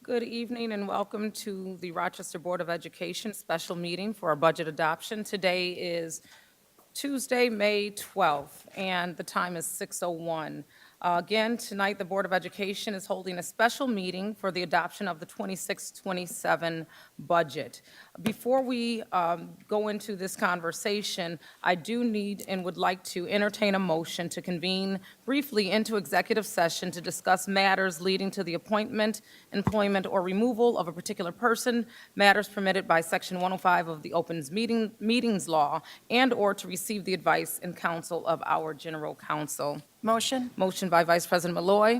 Good evening and welcome to the Rochester Board of Education special meeting for our budget adoption. Today is Tuesday, May 12th, and the time is 6:01. Again, tonight, the Board of Education is holding a special meeting for the adoption of the 26-27 budget. Before we go into this conversation, I do need and would like to entertain a motion to convene briefly into executive session to discuss matters leading to the appointment, employment, or removal of a particular person, matters permitted by Section 105 of the Meetings Law, and/or to receive the advice and counsel of our General Counsel. Motion? Motion by Vice President Malloy,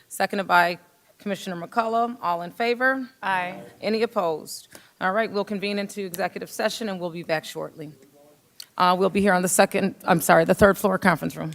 seconded by Commissioner McCullough. All in favor? Aye. Any opposed? All right, we'll convene into executive session, and we'll be back shortly. We'll be here on the third floor conference room.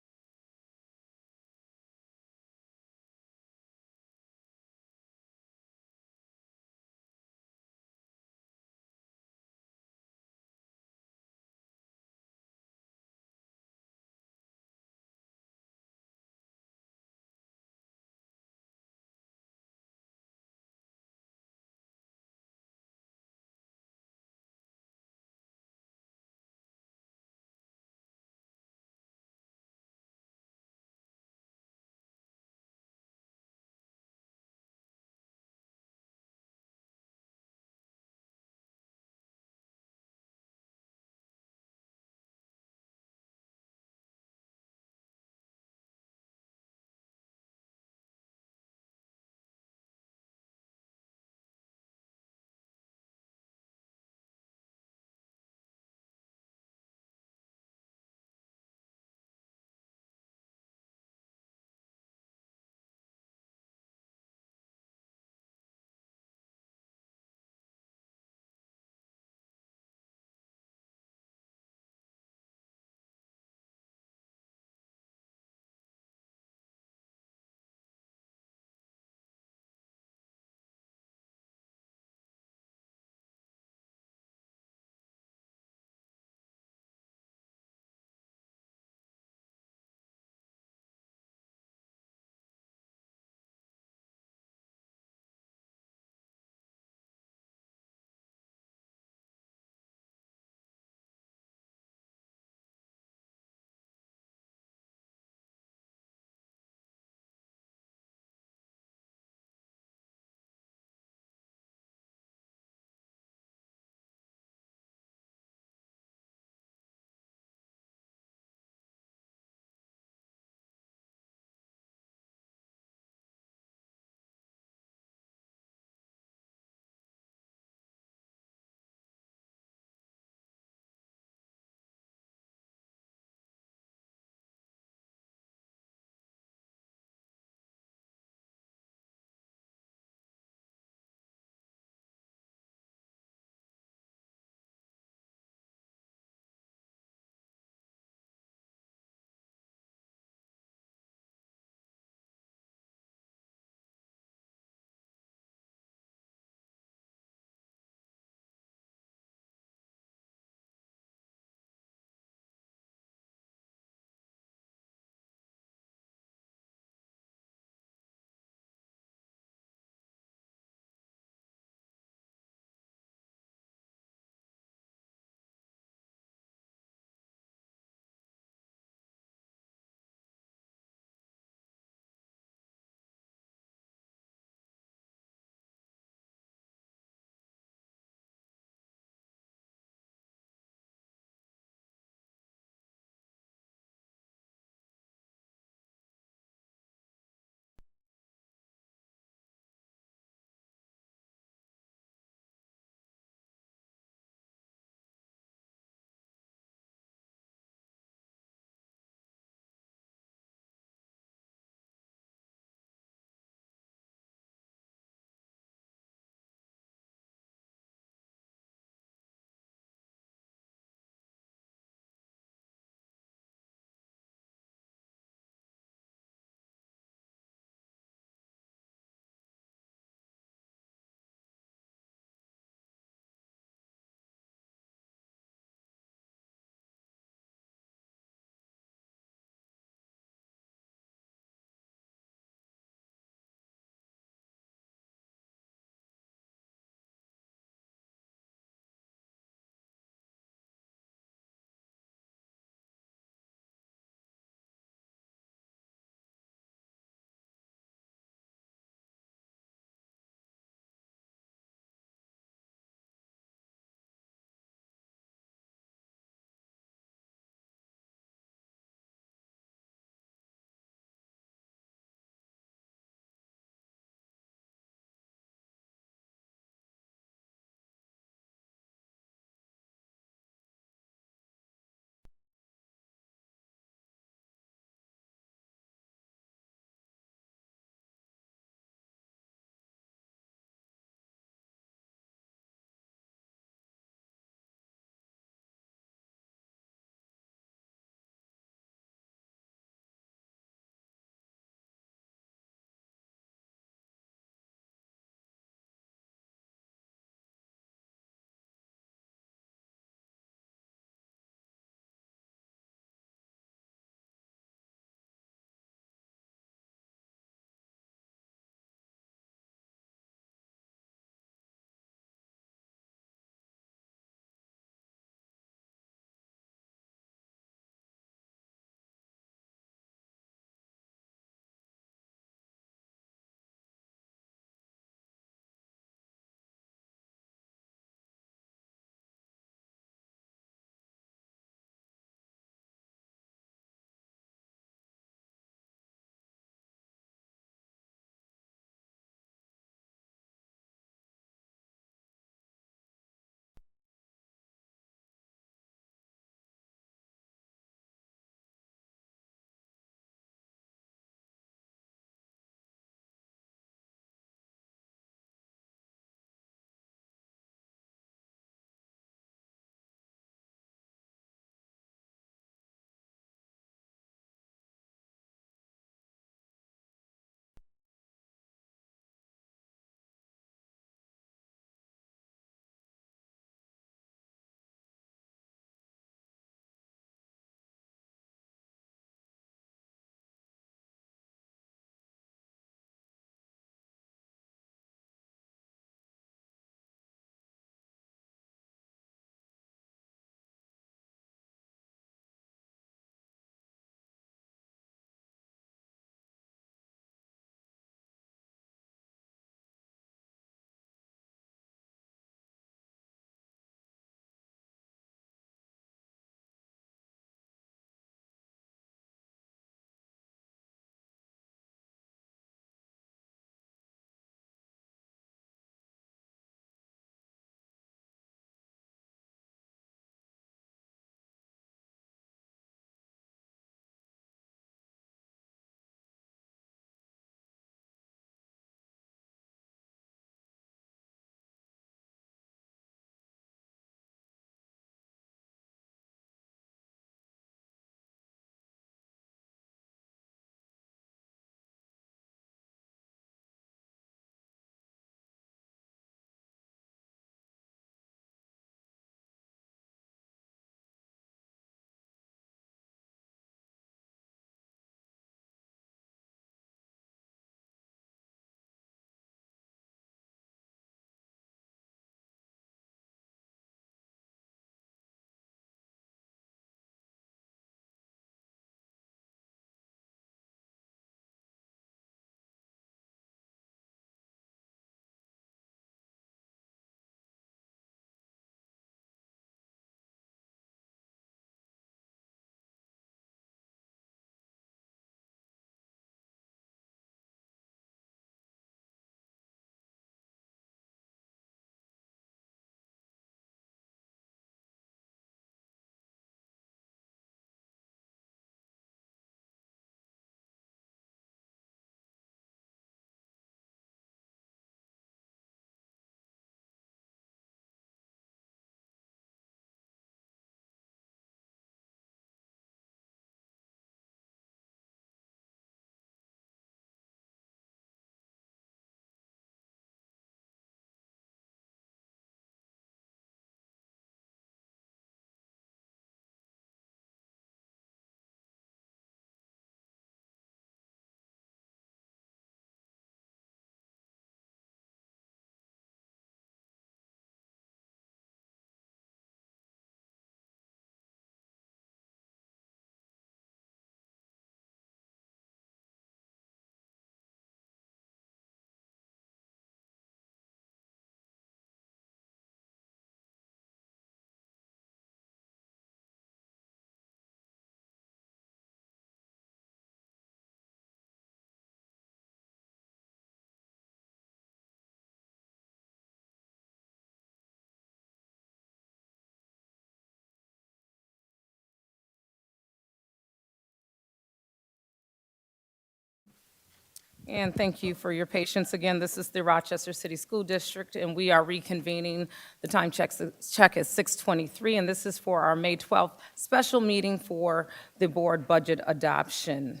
And thank you for your patience. Again, this is the Rochester City School District, and we are reconvening. The time check is 6:23, and this is for our May 12th special meeting for the board budget adoption.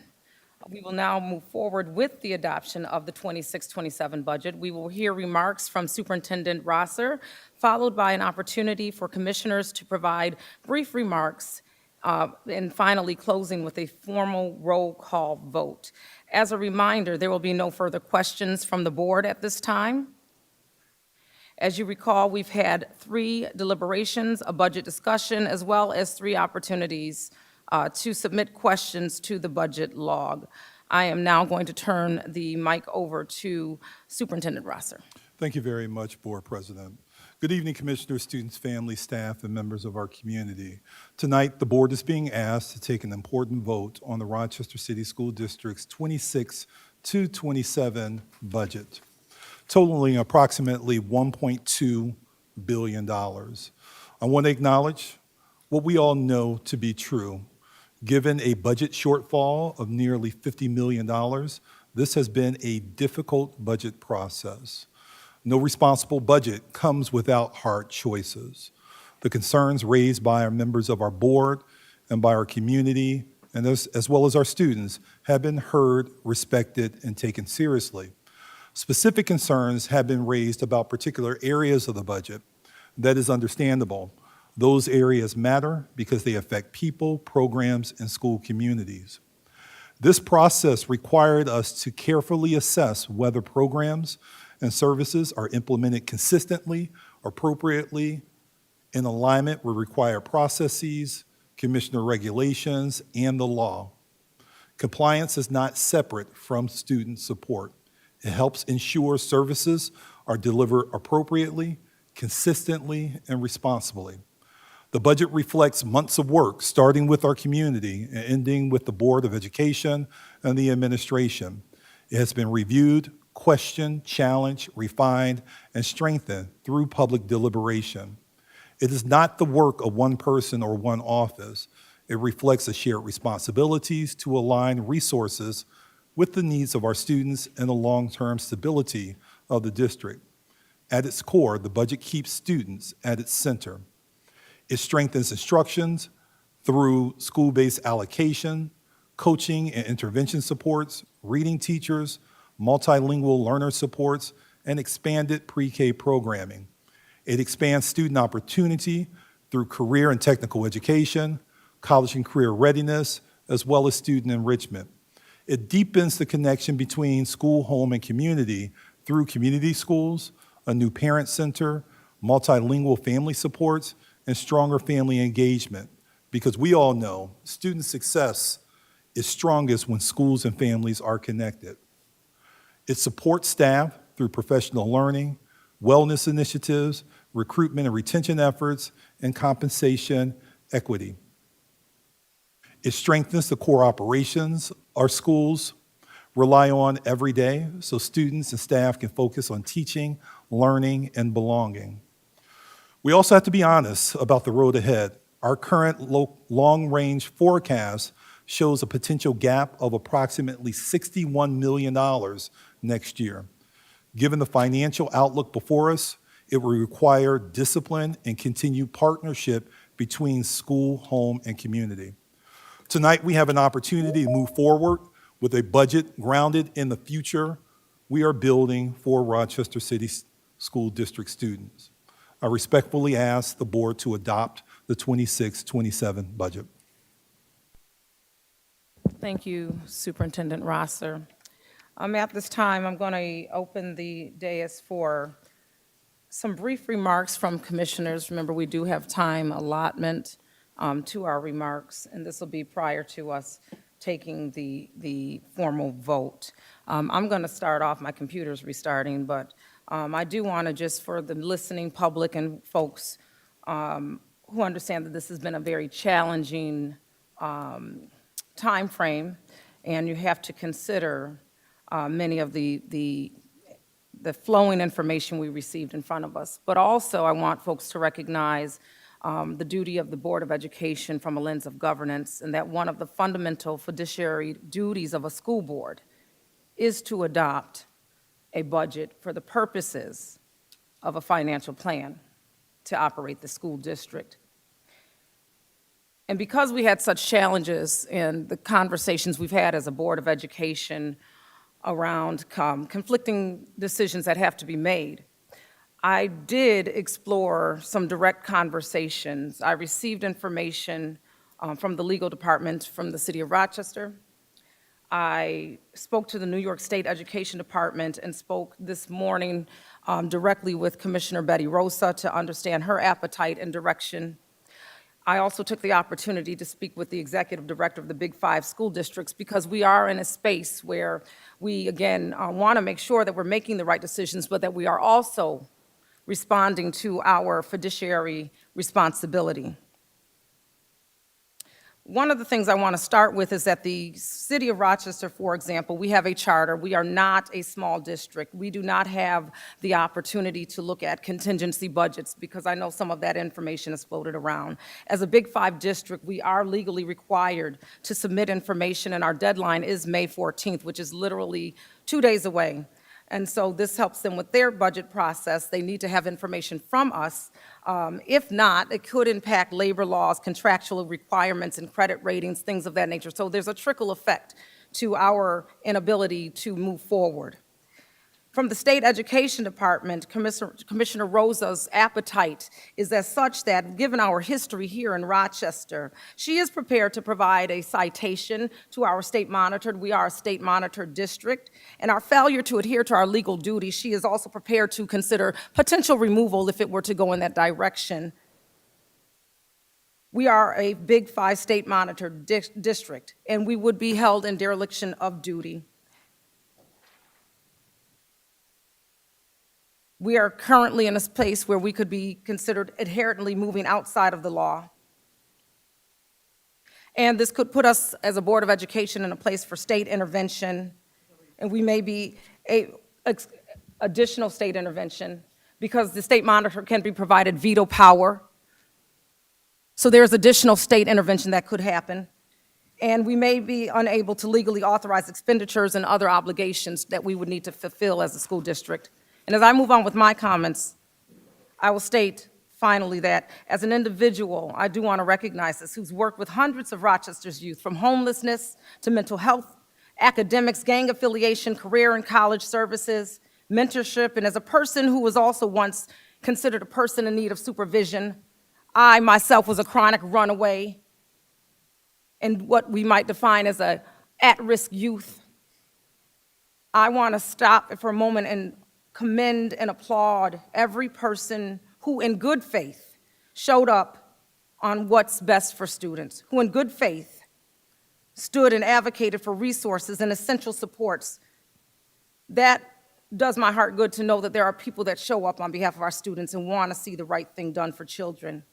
We will now move forward with the adoption of the 26-27 budget. We will hear remarks from Superintendent Rosser, followed by an opportunity for commissioners to provide brief remarks, and finally closing with a formal roll call vote. As a reminder, there will be no further questions from the board at this time. As you recall, we've had 3 deliberations, a budget discussion, as well as 3 opportunities to submit questions to the budget log. I am now going to turn the mic over to Superintendent Rosser. Thank you very much, Board President. Good evening, Commissioners, students, families, staff, and members of our community. Tonight, the board is being asked to take an important vote on the Rochester City School District's 26-27 budget, totaling approximately $1.2 billion. I want to acknowledge what we all know to be true. Given a budget shortfall of nearly $50 million, this has been a difficult budget process. No responsible budget comes without hard choices. The concerns raised by our members of our board and by our community, and as well as our students, have been heard, respected, and taken seriously. Specific concerns have been raised about particular areas of the budget. That is understandable. Those areas matter because they affect people, programs, and school communities. This process required us to carefully assess whether programs and services are implemented consistently, appropriately, in alignment with required processes, commissioner regulations, and the law. Compliance is not separate from student support. It helps ensure services are delivered appropriately, consistently, and responsibly. The budget reflects months of work, starting with our community and ending with the Board of Education and the administration. It has been reviewed, questioned, challenged, refined, and strengthened through public deliberation. It is not the work of one person or one office. It reflects the shared responsibilities to align resources with the needs of our students and the long-term stability of the district. At its core, the budget keeps students at its center. It strengthens instructions through school-based allocation, coaching and intervention supports, reading teachers, multilingual learner supports, and expanded pre-K programming. It expands student opportunity through career and technical education, college and career readiness, as well as student enrichment. It deepens the connection between school, home, and community through community schools, a new parent center, multilingual family supports, and stronger family engagement, because we all know student success is strongest when schools and families are connected. It supports staff through professional learning, wellness initiatives, recruitment and retention efforts, and compensation equity. It strengthens the core operations our schools rely on every day so students and staff can focus on teaching, learning, and belonging. We also have to be honest about the road ahead. Our current long-range forecast shows a potential gap of approximately $61 million next year. Given the financial outlook before us, it will require discipline and continued partnership between school, home, and community. Tonight, we have an opportunity to move forward with a budget grounded in the future we are building for Rochester City School District students. I respectfully ask the board to adopt the 26-27 budget. Thank you, Superintendent Rosser. At this time, I'm going to open the dais for some brief remarks from commissioners. Remember, we do have time allotment to our remarks, and this will be prior to us taking the formal vote. I'm going to start off, my computer's restarting, but I do want to just, for the listening public and folks who understand that this has been a very challenging time frame, and you have to consider many of the flowing information we received in front of us. But also, I want folks to recognize the duty of the Board of Education from a lens of governance, and that one of the fundamental fiduciary duties of a school board is to adopt a budget for the purposes of a financial plan to operate the school district. And because we had such challenges in the conversations we've had as a Board of Education around conflicting decisions that have to be made, I did explore some direct conversations. I received information from the legal department from the City of Rochester. I spoke to the New York State Education Department and spoke this morning directly with Commissioner Betty Rosa to understand her appetite and direction. I also took the opportunity to speak with the executive director of the Big Five school districts because we are in a space where we, again, want to make sure that we're making the right decisions, but that we are also responding to our fiduciary responsibility. One of the things I want to start with is that the City of Rochester, for example, we have a charter. We are not a small district. We do not have the opportunity to look at contingency budgets because I know some of that information is floated around. As a Big Five district, we are legally required to submit information, and our deadline is May 14th, which is literally 2 days away. And so this helps them with their budget process. They need to have information from us. If not, it could impact labor laws, contractual requirements, and credit ratings, things of that nature. So there's a trickle effect to our inability to move forward. From the State Education Department, Commissioner Rosa's appetite is as such that, given our history here in Rochester, she is prepared to provide a citation to our state-monitored. We are a state-monitored district, and our failure to adhere to our legal duties, she is also prepared to consider potential removal if it were to go in that direction. We are a Big Five state-monitored district, and we would be held in dereliction of duty. We are currently in a space where we could be considered inherently moving outside of the law. And this could put us as a Board of Education in a place for state intervention, and we may be additional state intervention because the state monitor can be provided veto power. So there's additional state intervention that could happen. And we may be unable to legally authorize expenditures and other obligations that we would need to fulfill as a school district. And as I move on with my comments, I will state finally that as an individual, I do want to recognize this, who's worked with hundreds of Rochester's youth, from homelessness to mental health, academics, gang affiliation, career and college services, mentorship, and as a person who was also once considered a person in need of supervision, I myself was a chronic runaway and what we might define as a at-risk youth. I want to stop for a moment and commend and applaud every person who in good faith showed up on what's best for students, who in good faith stood and advocated for resources and essential supports. That does my heart good to know that there are people that show up on behalf of our students and want to see the right thing done for children.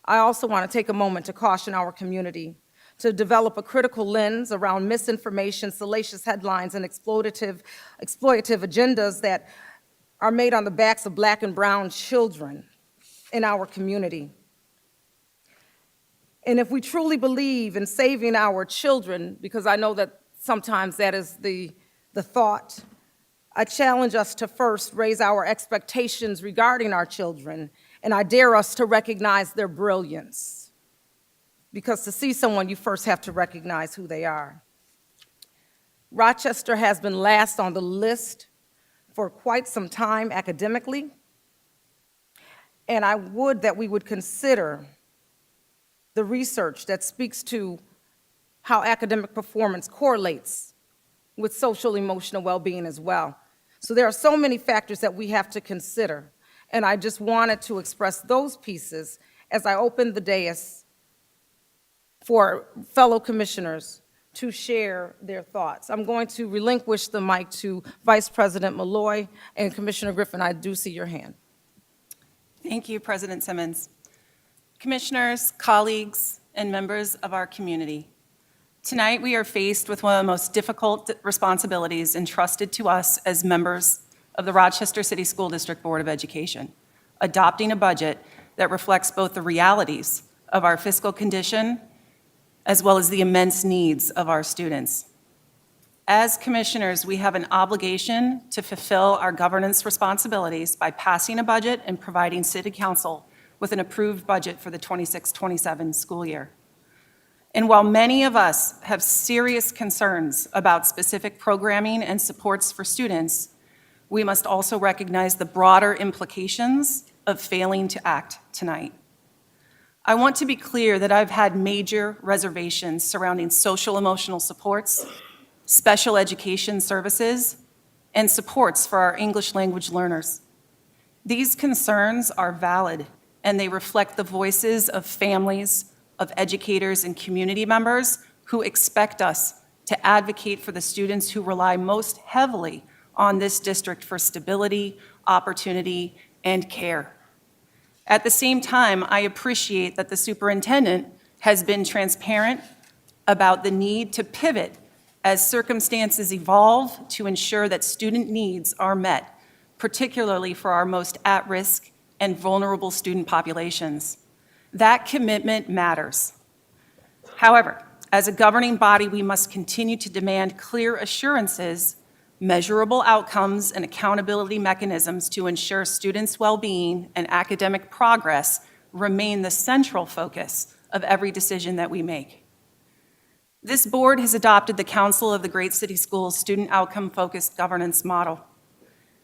I also want to take a moment to caution our community to develop a critical lens around misinformation, salacious headlines, and exploitative agendas that are made on the backs of Black and brown children in our community. And if we truly believe in saving our children, because I know that sometimes that is the thought, I challenge us to first raise our expectations regarding our children, and I dare us to recognize their brilliance. Because to see someone, you first have to recognize who they are. Rochester has been last on the list for quite some time academically, and I would that we would consider the research that speaks to how academic performance correlates with social emotional well-being as well. So there are so many factors that we have to consider, and I just wanted to express those pieces as I open the dais for fellow commissioners to share their thoughts. I'm going to relinquish the mic to Vice President Malloy, and Commissioner Griffin, I do see your hand. Thank you, President Simmons. Commissioners, colleagues, and members of our community, tonight we are faced with one of the most difficult responsibilities entrusted to us as members of the Rochester City School District Board of Education, adopting a budget that reflects both the realities of our fiscal condition as well as the immense needs of our students. As commissioners, we have an obligation to fulfill our governance responsibilities by passing a budget and providing City Council with an approved budget for the 26-27 school year. And while many of us have serious concerns about specific programming and supports for students, we must also recognize the broader implications of failing to act tonight. I want to be clear that I've had major reservations surrounding social-emotional supports, special education services, and supports for our English language learners. These concerns are valid, and they reflect the voices of families, of educators, and community members who expect us to advocate for the students who rely most heavily on this district for stability, opportunity, and care. At the same time, I appreciate that the superintendent has been transparent about the need to pivot as circumstances evolve to ensure that student needs are met, particularly for our most at-risk and vulnerable student populations. That commitment matters. However, as a governing body, we must continue to demand clear assurances, measurable outcomes, and accountability mechanisms to ensure students' well-being and academic progress remain the central focus of every decision that we make. This board has adopted the Council of the Great City Schools student outcome-focused governance model.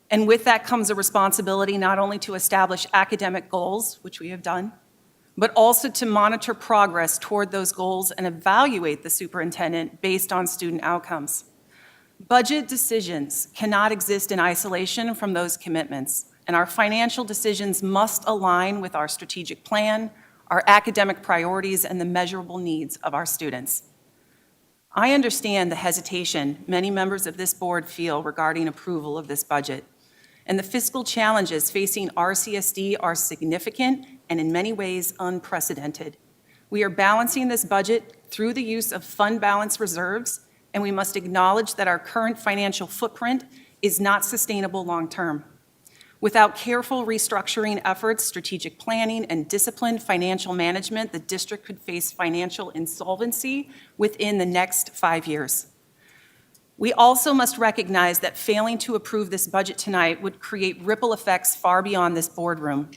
And with that comes a responsibility not only to establish academic goals, which we have done, but also to monitor progress toward those goals and evaluate the superintendent based on student outcomes. Budget decisions cannot exist in isolation from those commitments, and our financial decisions must align with our strategic plan, our academic priorities, and the measurable needs of our students. I understand the hesitation many members of this board feel regarding approval of this budget, and the fiscal challenges facing RCSD are significant and in many ways unprecedented. We are balancing this budget through the use of fund balance reserves, and we must acknowledge that our current financial footprint is not sustainable long-term. Without careful restructuring efforts, strategic planning, and disciplined financial management, the district could face financial insolvency within the next 5 years. We also must recognize that failing to approve this budget tonight would create ripple effects far beyond this boardroom.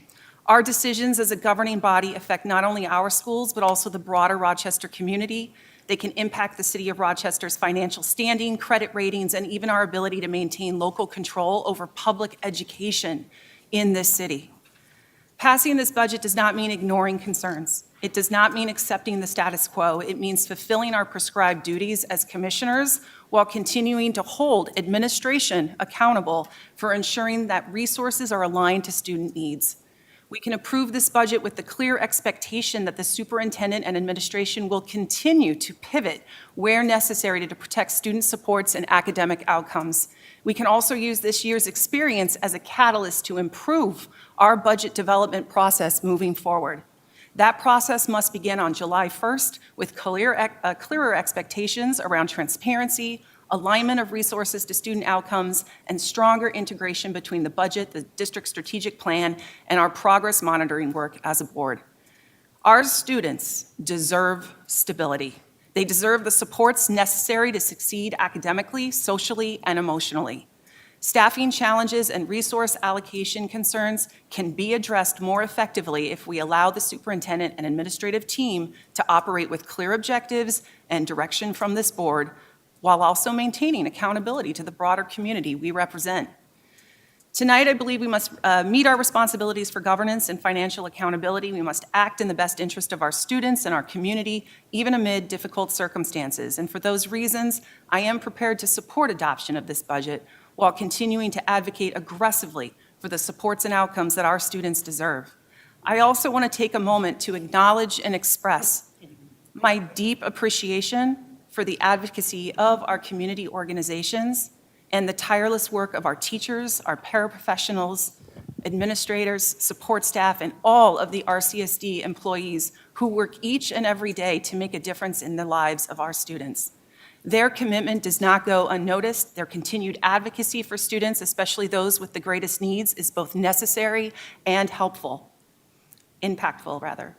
Our decisions as a governing body affect not only our schools, but also the broader Rochester community. They can impact the City of Rochester's financial standing, credit ratings, and even our ability to maintain local control over public education in this city. Passing this budget does not mean ignoring concerns. It does not mean accepting the status quo. It means fulfilling our prescribed duties as commissioners while continuing to hold administration accountable for ensuring that resources are aligned to student needs. We can approve this budget with the clear expectation that the superintendent and administration will continue to pivot where necessary to protect student supports and academic outcomes. We can also use this year's experience as a catalyst to improve our budget development process moving forward. That process must begin on July 1st with clearer expectations around transparency, alignment of resources to student outcomes, and stronger integration between the budget, the district strategic plan, and our progress monitoring work as a board. Our students deserve stability. They deserve the supports necessary to succeed academically, socially, and emotionally. Staffing challenges and resource allocation concerns can be addressed more effectively if we allow the superintendent and administrative team to operate with clear objectives and direction from this board, while also maintaining accountability to the broader community we represent. Tonight, I believe we must meet our responsibilities for governance and financial accountability. We must act in the best interest of our students and our community, even amid difficult circumstances. And for those reasons, I am prepared to support adoption of this budget while continuing to advocate aggressively for the supports and outcomes that our students deserve. I also want to take a moment to acknowledge and express my deep appreciation for the advocacy of our community organizations and the tireless work of our teachers, our paraprofessionals, administrators, support staff, and all of the RCSD employees who work each and every day to make a difference in the lives of our students. Their commitment does not go unnoticed. Their continued advocacy for students, especially those with the greatest needs, is both necessary and impactful rather.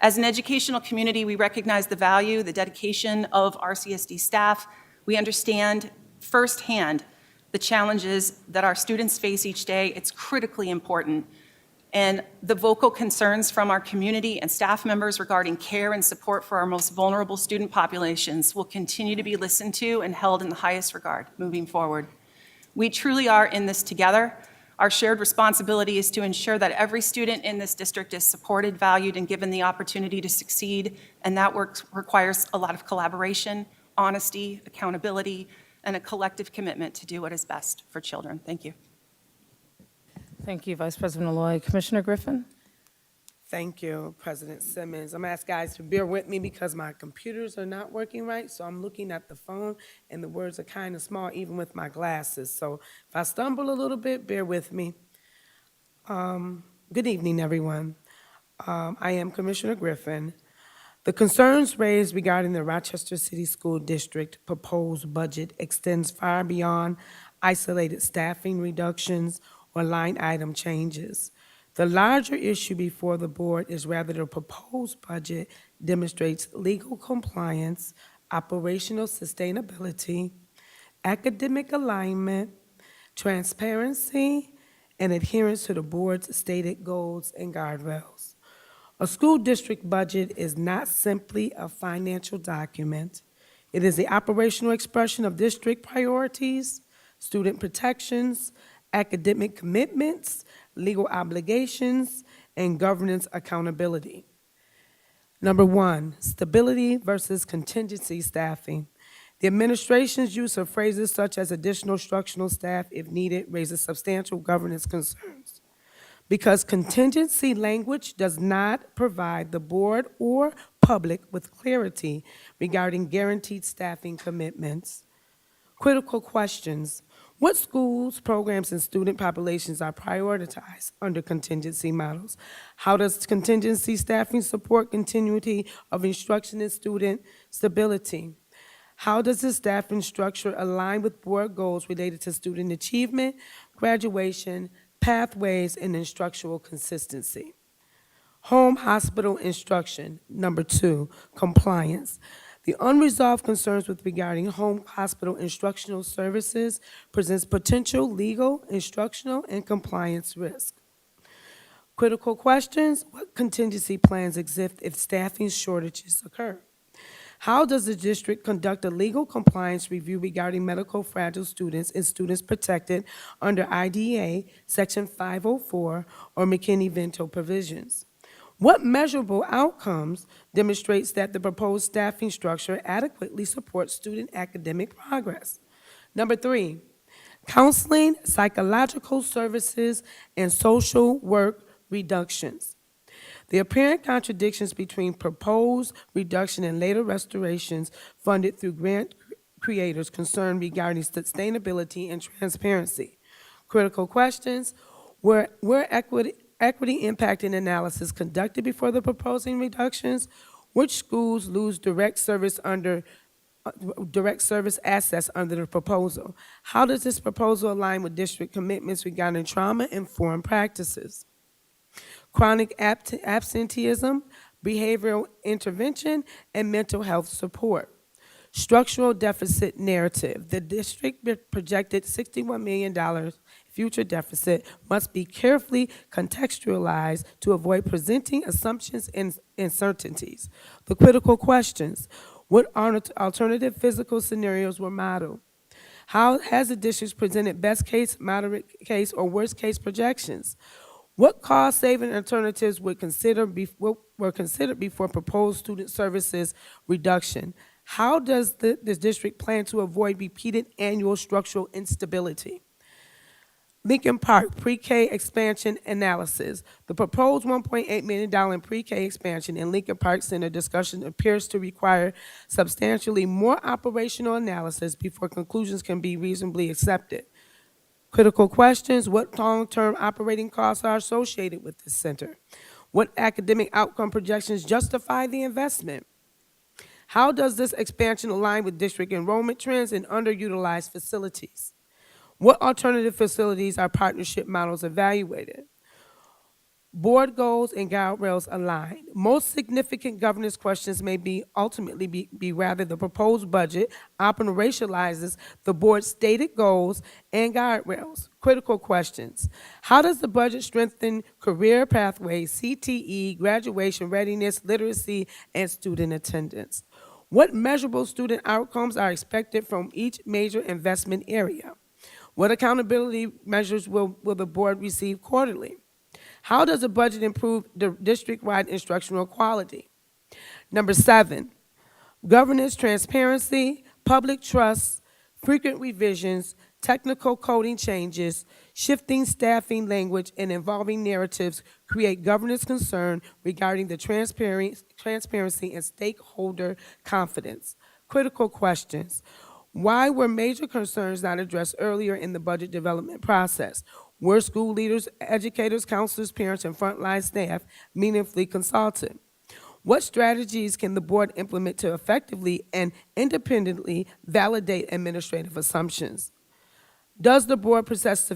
As an educational community, we recognize the value, the dedication of RCSD staff. We understand firsthand the challenges that our students face each day. It's critically important. And the vocal concerns from our community and staff members regarding care and support for our most vulnerable student populations will continue to be listened to and held in the highest regard moving forward. We truly are in this together. Our shared responsibility is to ensure that every student in this district is supported, valued, and given the opportunity to succeed, and that work requires a lot of collaboration, honesty, accountability, and a collective commitment to do what is best for children. Thank you. Thank you, Vice President Malloy. Commissioner Griffin? Thank you, President Simmons. I'm gonna ask guys to bear with me because my computers are not working right, so I'm looking at the phone and the words are kind of small even with my glasses. So if I stumble a little bit, bear with me. Good evening, everyone. I am Commissioner Griffin. The concerns raised regarding the Rochester City School District proposed budget extends far beyond isolated staffing reductions or line item changes. The larger issue before the board is whether the proposed budget demonstrates legal compliance, operational sustainability, academic alignment, transparency, and adherence to the board's stated goals and guardrails. A school district budget is not simply a financial document. It is the operational expression of district priorities, student protections, academic commitments, legal obligations, and governance accountability. Number one, stability versus contingency staffing. The administration's use of phrases such as additional instructional staff if needed raises substantial governance concerns. Because contingency language does not provide the board or public with clarity regarding guaranteed staffing commitments. Critical questions. What schools, programs, and student populations are prioritized under contingency models? How does contingency staffing support continuity of instruction and student stability? How does the staffing structure align with board goals related to student achievement, graduation, pathways, and instructional consistency? Home hospital instruction. Number two, compliance. The unresolved concerns with regarding home hospital instructional services presents potential legal, instructional, and compliance risk. Critical questions: what contingency plans exist if staffing shortages occur? How does the district conduct a legal compliance review regarding medical fragile students and students protected under IDEA Section 504 or McKinney-Vento provisions? What measurable outcomes demonstrates that the proposed staffing structure adequately supports student academic progress? Number three, counseling, psychological services, and social work reductions. The apparent contradictions between proposed reduction and later restorations funded through grant creators concern regarding sustainability and transparency. Critical questions: were equity impact and analysis conducted before the proposing reductions? Which schools lose direct service assets under the proposal? How does this proposal align with district commitments regarding trauma-informed practices? Chronic absenteeism, behavioral intervention, and mental health support. Structural deficit narrative. The district projected $61 million future deficit must be carefully contextualized to avoid presenting assumptions and uncertainties. The critical questions: what alternative physical scenarios were modeled? How has the district presented best case, moderate case, or worst case projections? What cost-saving alternatives were considered before proposed student services reduction? How does this district plan to avoid repeated annual structural instability? Lincoln Park pre-K expansion analysis. The proposed $1.8 million in pre-K expansion in Lincoln Park Center discussion appears to require substantially more operational analysis before conclusions can be reasonably accepted. Critical questions: what long-term operating costs are associated with this center? What academic outcome projections justify the investment? How does this expansion align with district enrollment trends and underutilized facilities? What alternative facilities are partnership models evaluated? Board goals and guardrails aligned. Most significant governance questions may be ultimately be rather the proposed budget operationalizes the board's stated goals and guardrails. Critical questions. How does the budget strengthen career pathways, CTE, graduation readiness, literacy, and student attendance? What measurable student outcomes are expected from each major investment area? What accountability measures will the board receive quarterly? How does the budget improve the district-wide instructional quality? Number 7, governance transparency, public trust, frequent revisions, technical coding changes, shifting staffing language, and evolving narratives create governance concern regarding the transparency and stakeholder confidence. Critical questions. Why were major concerns not addressed earlier in the budget development process? Were school leaders, educators, counselors, parents, and frontline staff meaningfully consulted? What strategies can the board implement to effectively and independently validate administrative assumptions? Does the board possess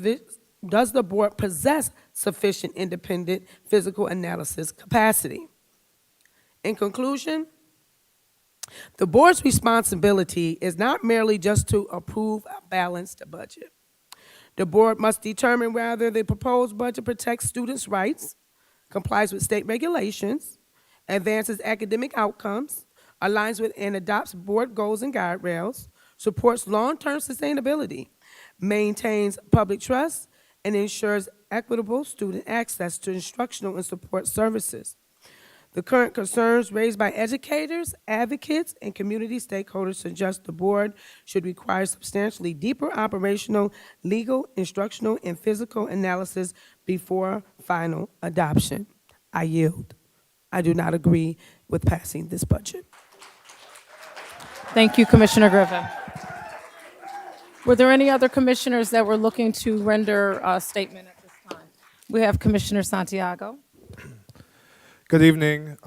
sufficient independent physical analysis capacity? In conclusion, the board's responsibility is not merely just to approve a balanced budget. The board must determine whether the proposed budget protects students' rights, complies with state regulations, advances academic outcomes, aligns with and adopts board goals and guardrails, supports long-term sustainability, maintains public trust, and ensures equitable student access to instructional and support services. The current concerns raised by educators, advocates, and community stakeholders suggest the board should require substantially deeper operational, legal, instructional, and physical analysis before final adoption. I yield. I do not agree with passing this budget. Thank you, Commissioner Griffin. Were there any other commissioners that were looking to render a statement at this time? We have Commissioner Santiago. Good evening,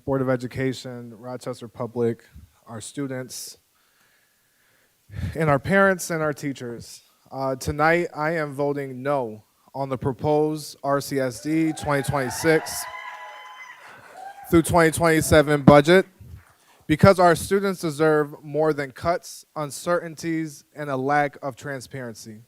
Board of Education, Rochester Public, our students, and our parents and our teachers. Tonight, I am voting no on the proposed RCSD 2026 through 2027 budget because our students deserve more than cuts, uncertainties, and a lack of transparency.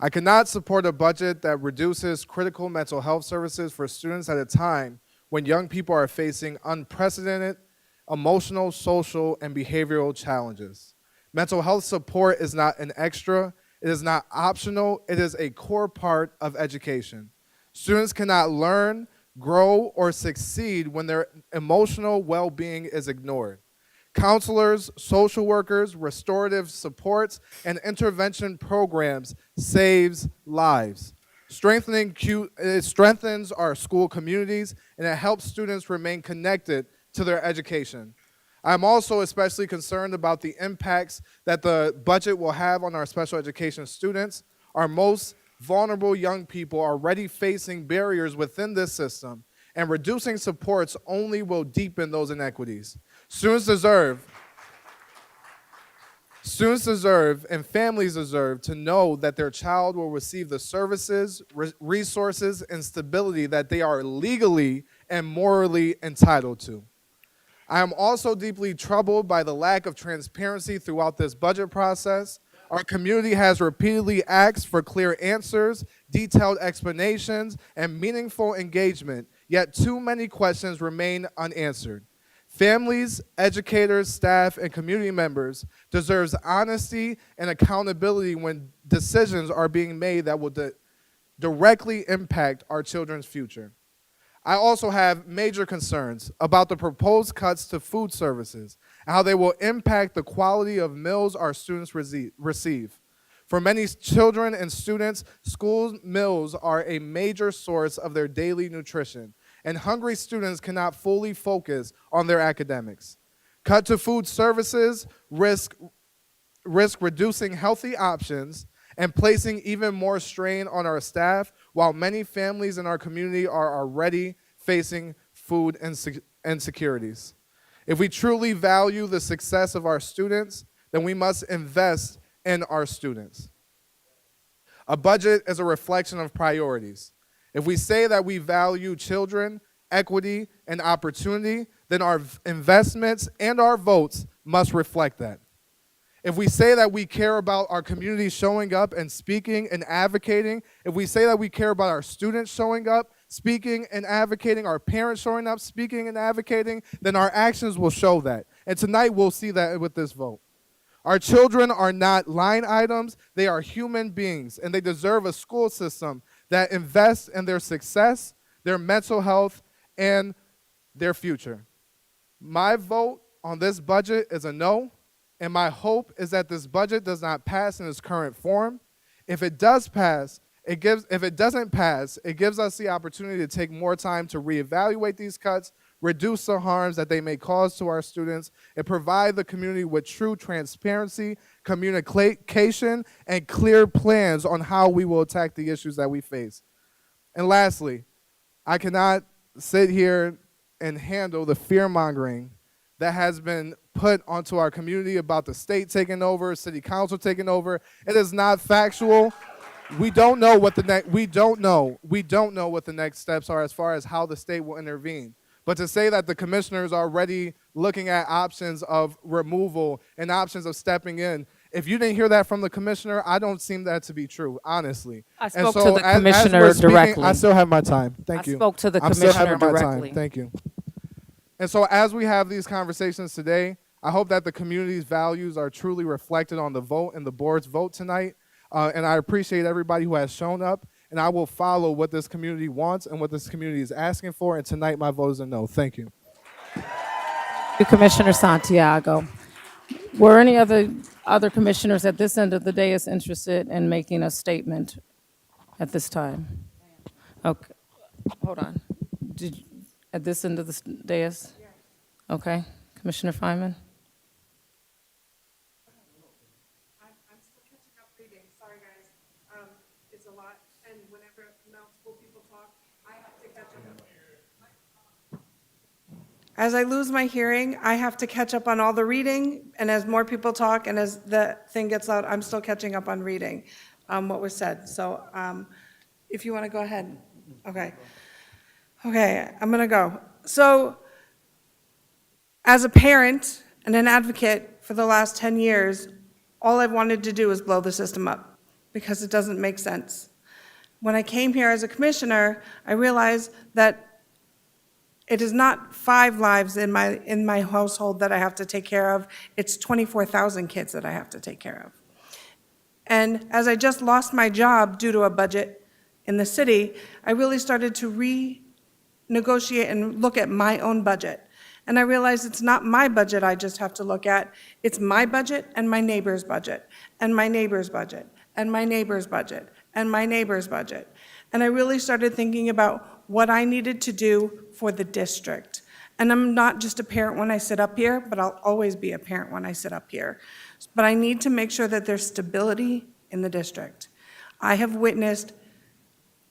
I cannot support a budget that reduces critical mental health services for students at a time when young people are facing unprecedented emotional, social, and behavioral challenges. Mental health support is not an extra, it is not optional, it is a core part of education. Students cannot learn, grow, or succeed when their emotional well-being is ignored. Counselors, social workers, restorative supports, and intervention programs saves lives. It strengthens our school communities, and it helps students remain connected to their education. I'm also especially concerned about the impacts that the budget will have on our special education students. Our most vulnerable young people are already facing barriers within this system, and reducing supports only will deepen those inequities. Students deserve and families deserve to know that their child will receive the services, resources, and stability that they are legally and morally entitled to. I am also deeply troubled by the lack of transparency throughout this budget process. Our community has repeatedly asked for clear answers, detailed explanations, and meaningful engagement, yet too many questions remain unanswered. Families, educators, staff, and community members deserve honesty and accountability when decisions are being made that will directly impact our children's future. I also have major concerns about the proposed cuts to food services and how they will impact the quality of meals our students receive. For many children and students, school meals are a major source of their daily nutrition, and hungry students cannot fully focus on their academics. Cut to food services risk reducing healthy options and placing even more strain on our staff, while many families in our community are already facing food insecurities. If we truly value the success of our students, then we must invest in our students. A budget is a reflection of priorities. If we say that we value children, equity, and opportunity, then our investments and our votes must reflect that. If we say that we care about our community showing up and speaking and advocating, if we say that we care about our students showing up, speaking and advocating, our parents showing up, speaking and advocating, then our actions will show that. And tonight we'll see that with this vote. Our children are not line items, they are human beings, and they deserve a school system that invests in their success, their mental health, and their future. My vote on this budget is a no. And my hope is that this budget does not pass in its current form. If it does pass, if it doesn't pass, it gives us the opportunity to take more time to reevaluate these cuts, reduce the harms that they may cause to our students, and provide the community with true transparency, communication, and clear plans on how we will attack the issues that we face. And lastly, I cannot sit here and handle the fear-mongering that has been put onto our community about the state taking over, city council taking over. It is not factual. We don't know what the next steps are as far as how the state will intervene. But to say that the commissioners are already looking at options of removal and options of stepping in, if you didn't hear that from the commissioner, I don't seem that to be true, honestly. I spoke to the commissioner directly. I still have my time. Thank you. I spoke to the I'm still commissioner having my directly. time. Thank you. And so as we have these conversations today, I hope that the community's values are truly reflected on the vote and the board's vote thank and I appreciate everybody who has shown up, and I will follow what this community wants and what this community is asking for, and tonight my vote is a no. Thank you. Commissioner Santiago. Were any other commissioners at this end of the dais interested in making a statement at this time? Okay, hold on. At this end of the dais? Okay, Commissioner Feynman? I'm still catching up reading. Sorry, guys. It's a lot, and whenever multiple people talk, I have to catch up. As I lose my hearing, I have to catch up on all the reading, and as more people talk and as the thing gets loud, I'm still catching up on reading what was said. So if you want to go ahead. Okay. Okay, I'm going to go. So as a parent and an advocate for the last 10 years, all I've wanted to do is blow the system up because it doesn't make sense. When I came here as a commissioner, I realized that it is not 5 lives in my household that I have to take care of. It's 24,000 kids that I have to take care of. And as I just lost my job due to a budget in the city, I really started to renegotiate and look at my own budget. And I realized it's not my budget I just have to look at. It's my budget and my neighbor's budget, and my neighbor's budget, and my neighbor's budget, and my neighbor's budget. And I really started thinking about what I needed to do for the district. And I'm not just a parent when I sit up here, but I'll always be a parent when I sit up here. But I need to make sure that there's stability in the district. I have witnessed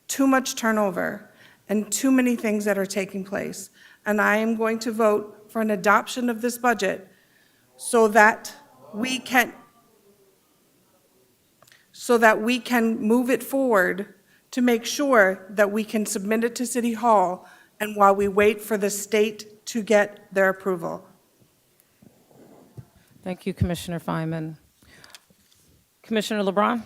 too much turnover and too many things that are taking place. And I am going to vote for an adoption of this budget so that we can move it forward to make sure that we can submit it to City Hall and while we wait for the state to get their approval. Thank you, Commissioner Feynman. Commissioner LeBron?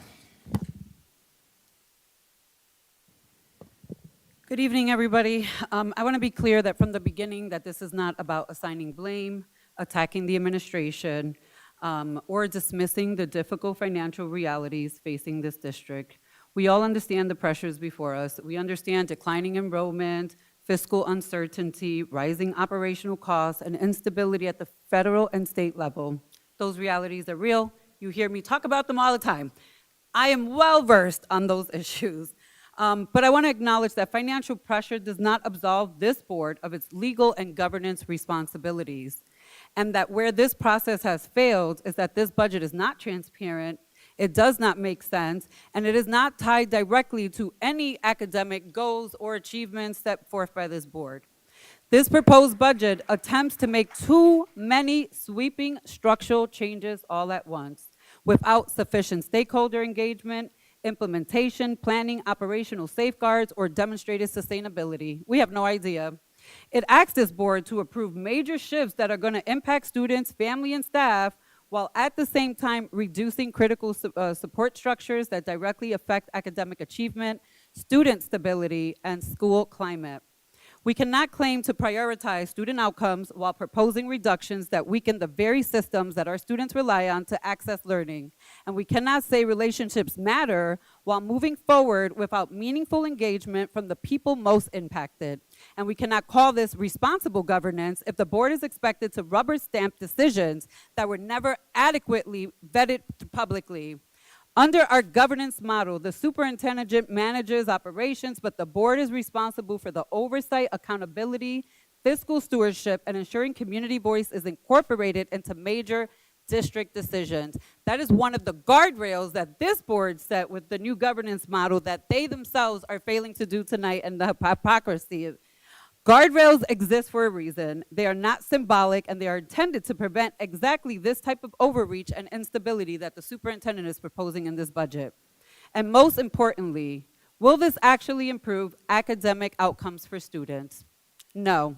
Good evening, everybody. I want to be clear that from the beginning that this is not about assigning blame, attacking the administration, or dismissing the difficult financial realities facing this district. We all understand the pressures before us. We understand declining enrollment, fiscal uncertainty, rising operational costs, and instability at the federal and state level. Those realities are real. You hear me talk about them all the time. I am well-versed on those issues. But I want to acknowledge that financial pressure does not absolve this board of its legal and governance responsibilities, and that where this process has failed is that this budget is not transparent, it does not make sense, and it is not tied directly to any academic goals or achievements set forth by this board. This proposed budget attempts to make too many sweeping structural changes all at once without sufficient stakeholder engagement implementation, planning, operational safeguards, or demonstrated sustainability. We have no idea. It asks this board to approve major shifts that are going to impact students, family, and staff, while at the same time reducing critical support structures that directly affect academic achievement, student stability, and school climate. We cannot claim to prioritize student outcomes while proposing reductions that weaken the very systems that our students rely on to access learning. And we cannot say relationships matter while moving forward without meaningful engagement from the people most impacted. And we cannot call this responsible governance if the board is expected to rubber stamp decisions that were never adequately vetted publicly. Under our governance model, the superintendent manages operations, but the board is responsible for the oversight, accountability, fiscal stewardship, and ensuring community voice is incorporated into major district decisions. That is one of the guardrails that this board set with the new governance model that they themselves are failing to do tonight, and the hypocrisy. Guardrails exist for a reason. They are not symbolic, and they are intended to prevent exactly this type of overreach and instability that the superintendent is proposing in this budget. And most importantly, will this actually improve academic outcomes for students? No.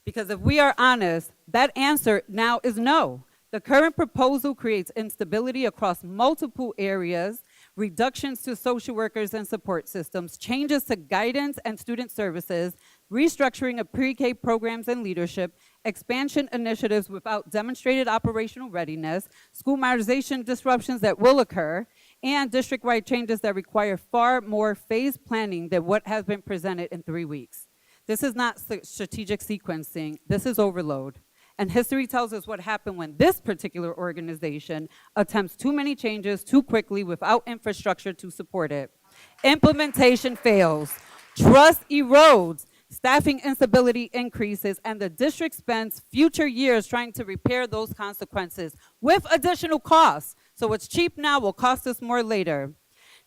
Because if we are honest, that answer now is no. The current proposal creates instability across multiple areas, reductions to social workers and support systems, changes to guidance and student services, restructuring of pre-K programs and leadership, expansion initiatives without demonstrated operational readiness, school modernization disruptions that will occur, and district-wide changes that require far more phased planning than what has been presented in 3 weeks. This is not strategic sequencing, this is overload. And history tells us what happened when this particular organization attempts too many changes too quickly without infrastructure to support it. Implementation fails, trust erodes, staffing instability increases, and the district spends future years trying to repair those consequences with additional costs. So what's cheap now will cost us more later.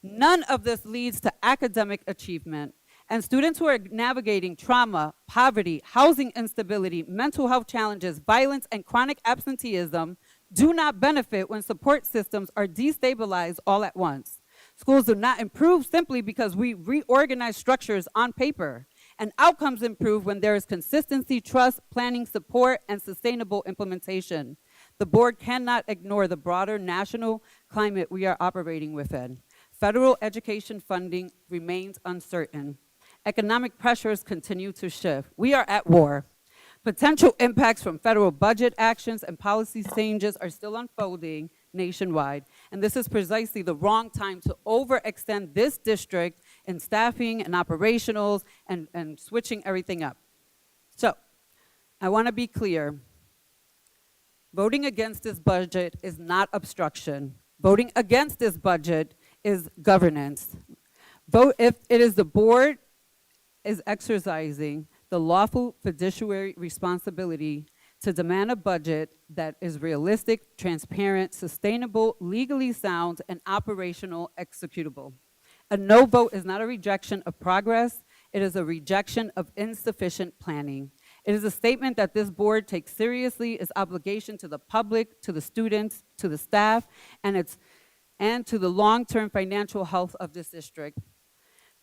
None of this leads to academic achievement. And students who are navigating trauma, poverty, housing instability, mental health challenges, violence, and chronic absenteeism do not benefit when support systems are destabilized all at once. Schools do not improve simply because we reorganize structures on paper. And outcomes improve when there is consistency, trust, planning, support, and sustainable implementation. The board cannot ignore the broader national climate we are operating within. Federal education funding remains uncertain. Economic pressures continue to shift. We are at war. Potential impacts from federal budget actions and policy changes are still unfolding nationwide. And this is precisely the wrong time to overextend this district in staffing and operationals and switching everything up. So, I want to be clear. Voting against this budget is not obstruction. Voting against this budget is governance. Vote if it is the board is exercising the lawful fiduciary responsibility to demand a budget that is realistic, transparent, sustainable, legally sound, and operational executable. A no vote is not a rejection of progress, it is a rejection of insufficient planning. It is a statement that this board takes seriously its obligation to the public, to the students, to the staff, and to the long-term financial health of this district.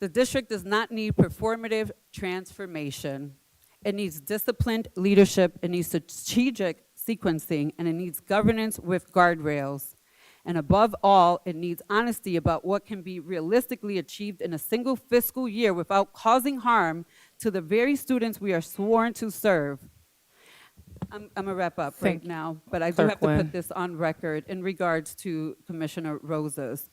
The district does not need performative transformation. It needs disciplined leadership, it needs strategic sequencing, and it needs governance with guardrails. And above all, it needs honesty about what can be realistically achieved in a single fiscal year without causing harm to the very students we are sworn to serve. I'm gonna wrap up right now, but I do have to put this on record in regards to Commissioner Rosa's.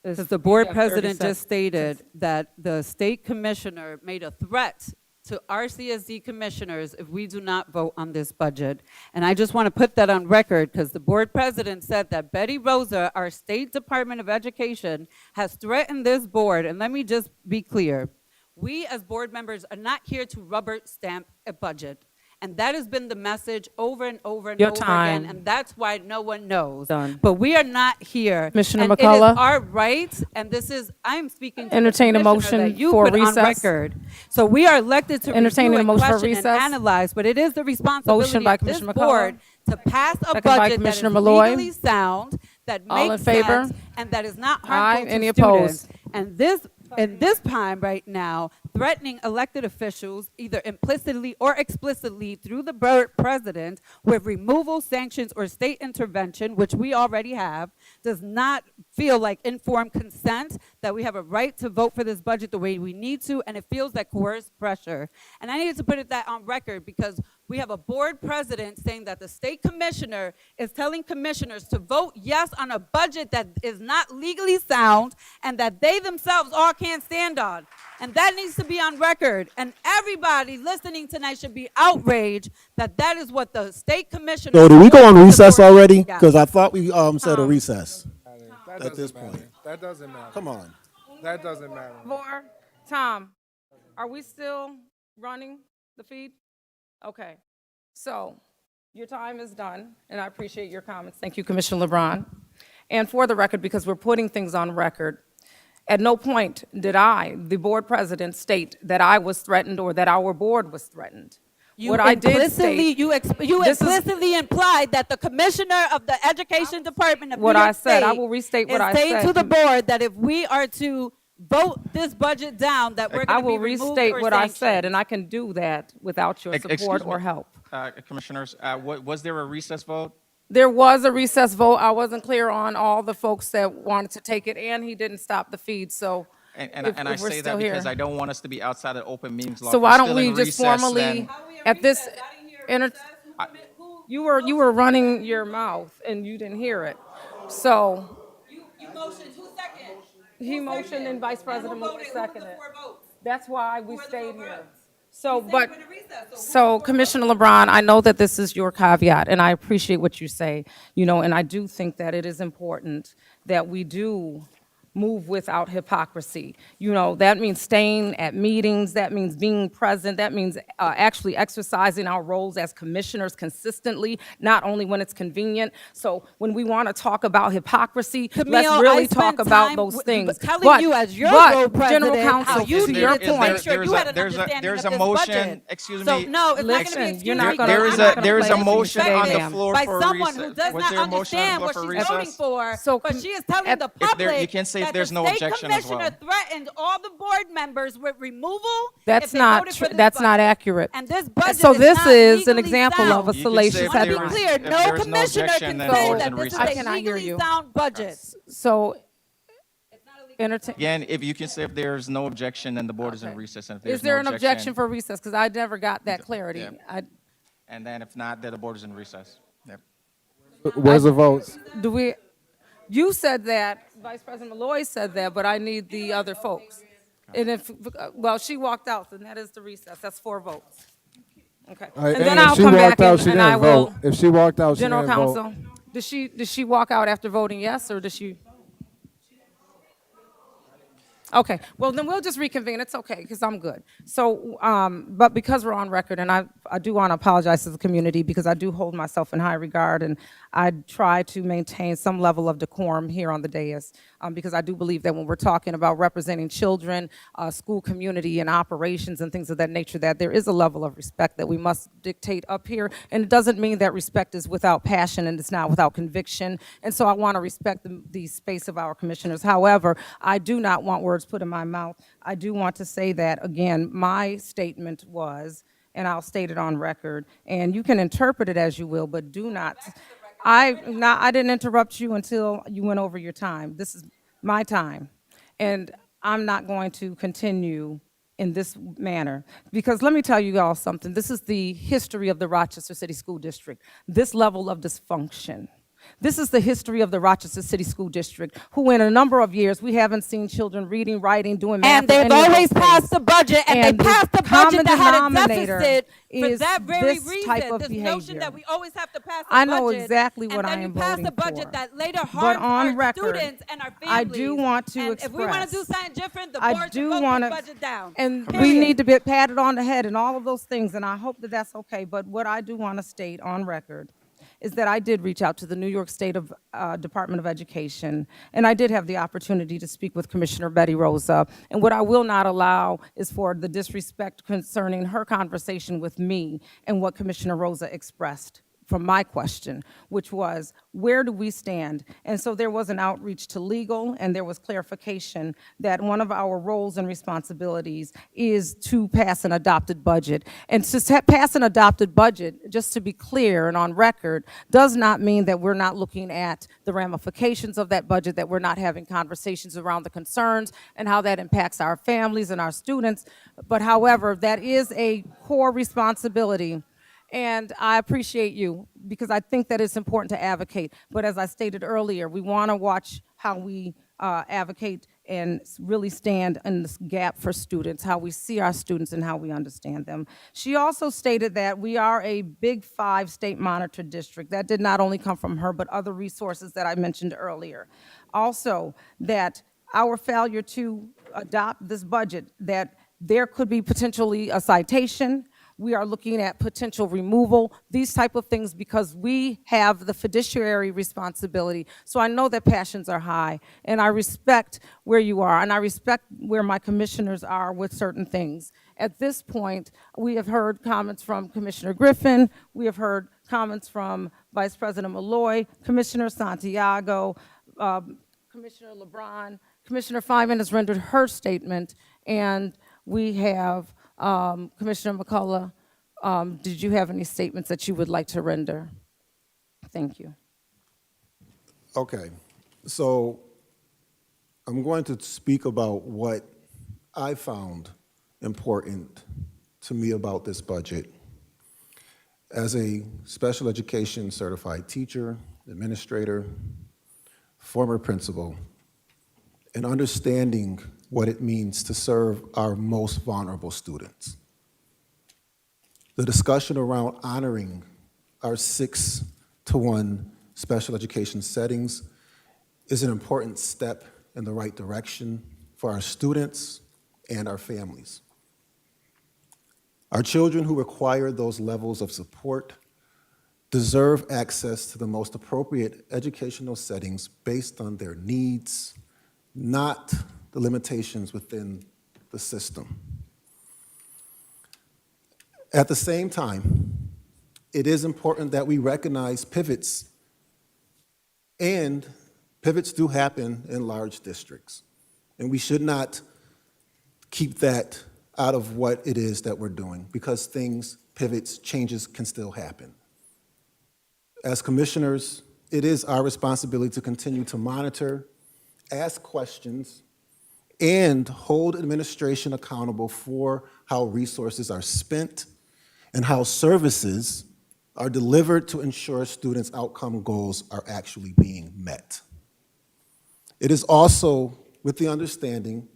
Because the board president just stated that the state commissioner made a threat to RCSD commissioners if we do not vote on this budget. And I just want to put that on record because the board president said that Betty Rosa, our State Department of Education, has threatened this board. And let me just be clear. We as board members are not here to rubber stamp a budget. And that has been the message over and over and over again, and that's why no one knows. Done. But we are not here. Commissioner and McCullough? It is our right, and this is, I'm speaking to Entertain the a commissioner motion that you for put on recess. record. So we are elected to Entertain review a and motion for question and recess. analyze, but it is the responsibility Motion by of this Commissioner board McCullough. to pass a Second by budget that is Commissioner Malloy. legally sound, that All makes in favor? sense and that is not Aye. harmful to Any students. opposed? And this time right now, threatening elected officials, either implicitly or explicitly through the president, with removal, sanctions, or state intervention, which we already have, does not feel like informed consent, that we have a right to vote for this budget the way we need to, and it feels like coerced pressure. And I needed to put that on record because we have a board president saying that the state commissioner is telling commissioners to vote yes on a budget that is not legally sound and that they themselves all can't stand on. And that needs to be on record. And everybody listening tonight should be outraged that that is what the state commissioner. So do we go on recess already? Yeah. Because I thought we said a recess. That At this doesn't matter. point. That doesn't matter. Come on. That doesn't matter. Tom, are we still running the feed? Okay. So your time is done, and I appreciate your comments. Thank you, Commissioner LeBron. And for the record, because we're putting things on record, at no point did I, the board president, state that I was threatened or that our board was threatened. What I did state, You This is- implicitly implied that the commissioner of the education department of New What York I said, I State will restate what is I saying said. to the board that if we are to vote this budget down, that we're I going to be will removed restate or what I sanctioned. said, and I can do that without your Excuse support me. or help. Commissioners, was there a recess vote? There was a recess vote. I wasn't clear on all the folks that wanted to take it, and he didn't stop the feed, so And if I we're say still that because here. I don't want us to be outside of open meetings law. So If why we're don't still we in just recess, formally, then- at this, you were running your mouth, and you didn't hear it. So, You motioned, who seconded? he motioned and Vice President Malloy seconded. votes? That's why we Who are the stayed four here. votes? So, said but, we're in a recess, so Commissioner LeBron, I know that this is your caveat, and I appreciate what you say, and I do think that it is important that we do move without hypocrisy. That means staying at meetings, that means being present, that means actually exercising our roles as commissioners consistently, not only when it's convenient. So when we want to talk about hypocrisy, let's Camille, really I talk spent about time those things. telling you as your but, role president General how Counsel, you to needed your to make point, sure you had an understanding there's of a this motion, budget. excuse So, me. no, it's not going to be Listen, excuse you're me. not gonna- There I'm is not a gonna there is play a this motion today, on the ma'am. floor By for a someone recess. who does Was not there a motion on understand the what floor for she's voting recess? for, So, but she is telling at- the If there- public you can say if that there's the no state objection as well. commissioner threatened all the board members with removal if That's they not voted for this that's not budget. accurate. And this budget So is this not is an legally example of sound. a You can say salacious if I want to be headline. clear, if no there's no commissioner objection, can then say the board's that in this is recess. I a cannot hear legally you. sound budget. So, entertain. Again, if you can say if there's no objection, then the board is in Okay. recess. And if there's Is there no an objection for recess? Because I never got that clarity. Yeah. And then if not, then the board is in recess. Yep. Where's the votes? You said that, Vice President Malloy said that, but I need the other folks. And if, well, she walked out, then that is the recess. That's 4 votes. Okay. All right, And then if I'll she come back walked out, she and I didn't will. vote. If she walked out, she General didn't vote. Counsel, did she walk out after voting yes, or did she? Okay, well, then we'll just reconvene. It's okay, because I'm good. So, but because we're on record, and I do want to apologize to the community, because I do hold myself in high regard, and I try to maintain some level of decorum here on the dais, because I do believe that when we're talking about representing children, school community, and operations and things of that nature, that there is a level of respect that we must dictate up here, and it doesn't mean that respect is without passion and it's not without conviction, and so I want to respect the space of our commissioners. However, I do not want words put in my mouth. I do want to say that, again, my statement was, and I'll state it on record, and you can interpret it as you will, but do not, I didn't interrupt you until you went over your time. This is my time, and I'm not going to continue in this manner, because let me tell you all something. This is the history of the Rochester City School District, this level of dysfunction. This is the history of the Rochester City School District, who in a number of years, we haven't seen children reading, writing, doing math. And or they've any of those always things. passed the budget, and they And the passed the common budget that had a denominator deficit for is that very this reason. type of This notion behavior. that we always have to pass a I know budget, exactly what I am and then you pass a voting budget for. that later But harms on our record, students and our families. I do want to and if we want to do express- something different, the I board do should vote want this to, budget down. and we Period. need to be patted on the head and all of those things, and I hope that that's okay. But what I do want to state on record is that I did reach out to the New York State Department of Education, and I did have the opportunity to speak with Commissioner Betty Rosa. And what I will not allow is for the disrespect concerning her conversation with me and what Commissioner Rosa expressed from my question, which was, where do we stand? And so there was an outreach to legal, and there was clarification that one of our roles and responsibilities is to pass an adopted budget. And to pass an adopted budget, just to be clear and on record, does not mean that we're not looking at the ramifications of that budget, that we're not having conversations around the concerns and how that impacts our families and our students. But however, that is a core responsibility. And I appreciate you, because I think that it's important to advocate. But as I stated earlier, we want to watch how we advocate and really stand in this gap for students, how we see our students and how we understand them. She also stated that we are a Big 5 state monitored district. That did not only come from her, but other resources that I mentioned earlier. Also, that our failure to adopt this budget, that there could be potentially a citation. We are looking at potential removal, these type of things, because we have the fiduciary responsibility. So I know that passions are high, and I respect where you are, and I respect where my commissioners are with certain things. At this point, we have heard comments from Commissioner Griffin, we have heard comments from Vice President Malloy, Commissioner Santiago, Commissioner LeBron. Commissioner Fineman has rendered her statement, and we have Commissioner McCullough, did you have any statements that you would like to render? Thank you. Okay, so I'm going to speak about what I found important to me about this budget. As a special education certified teacher, administrator, former principal, and understanding what it means to serve our most vulnerable students. The discussion around honoring our 6-to-1 special education settings is an important step in the right direction for our students and our families. Our children who require those levels of support deserve access to the most appropriate educational settings based on their needs, not the limitations within the system. At the same time, it is important that we recognize pivots, and pivots do happen in large districts, and we should not keep that out of what it is that we're doing, because pivots, changes can still happen. As commissioners, it is our responsibility to continue to monitor, ask questions, and hold administration accountable for how resources are spent and how services are delivered to ensure students' outcome goals are actually being met. It is also with the understanding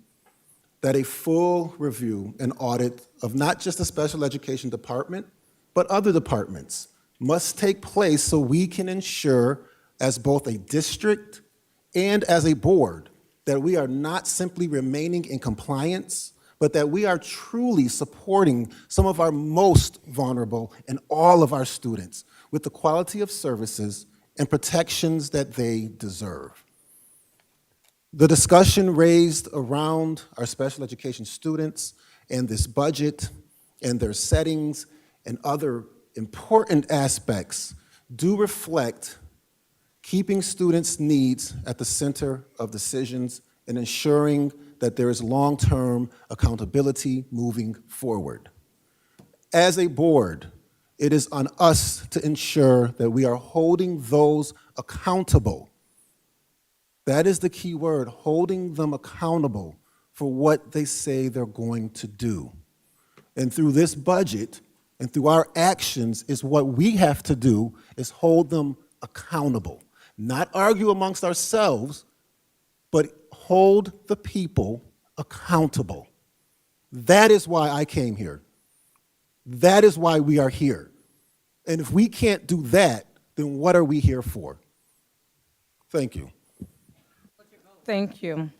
that a full review and audit of not just the special education department, but other departments must take place so we can ensure, as both a district and as a board, that we are not simply remaining in compliance, but that we are truly supporting some of our most vulnerable and all of our students with the quality of services and protections that they deserve. The discussion raised around our special education students and this budget and their settings and other important aspects do reflect keeping students' needs at the center of decisions and ensuring that there is long-term accountability moving forward. As a board, it is on us to ensure that we are holding those accountable. That is the key word, holding them accountable for what they say they're going to do. And through this budget and through our actions is what we have to do, is hold them accountable. Not argue amongst ourselves, but hold the people accountable. That is why I came here. That is why we are here. And if we can't do that, then what are we here for? Thank you. Thank you.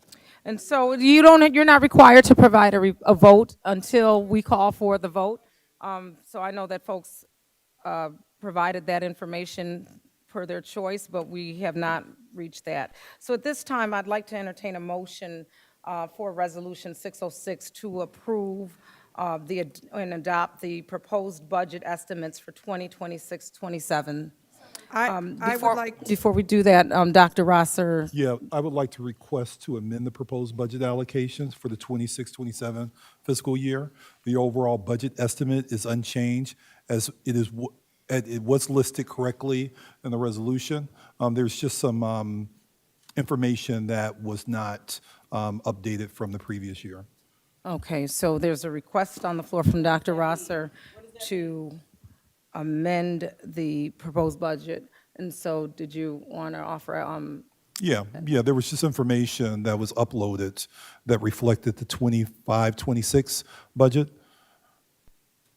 And so you're not required to provide a vote until we call for the vote. So I know that folks provided that information per their choice, but we have not reached that. So at this time, I'd like to entertain a motion for Resolution 606 to approve and adopt the proposed budget estimates for 2026-27. I would like, Before we do that, Dr. Rosser, Yeah, I would like to request to amend the proposed budget allocations for the 26-27 fiscal year. The overall budget estimate is unchanged as it was listed correctly in the resolution. There's just some information that was not updated from the previous year. okay, so there's a request on the floor from Dr. Rosser to amend the proposed budget. And so did you want to offer, Yeah, there was just information that was uploaded that reflected the 25-26 budget,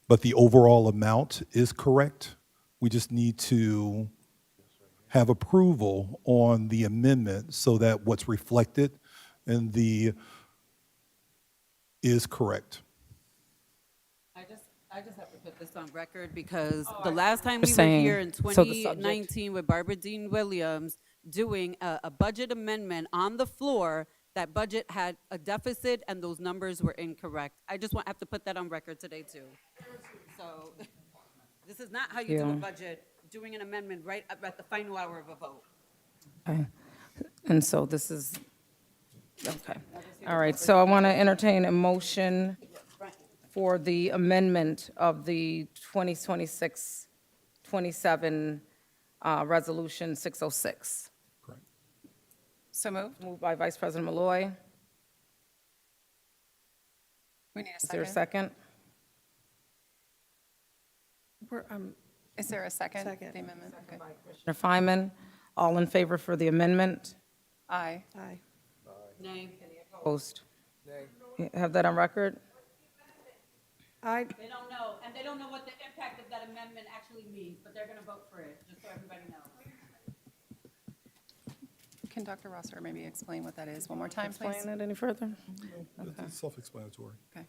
but the overall amount is correct. We just need to have approval on the amendment so that what's reflected in the is correct. I just have to put this on record because the last time we were saying- here in so the subject- 2019 with Barbara Dean Williams doing a budget amendment on the floor, that budget had a deficit and those numbers were incorrect. I just have to put that on record today too. So this is not how you do a Yeah. budget, doing an amendment right at the final hour of a vote. okay. And so this is, okay. All right, so I want to entertain a motion for the amendment of the 2026-27 Resolution 606. So moved. Moved by Vice President Malloy. We need a Is there a second. second? Is there a second? Second. The amendment? Okay. Commissioner Feynman, all in favor for the amendment? Aye. aye. Nay. Opposed? Have that on record? I, They don't know, and they don't know what the impact of that amendment actually means, but they're going to vote for it, just so everybody knows. Can Dr. Rosser maybe explain what that is one more time, please? Explain it any further? It's self-explanatory. Okay.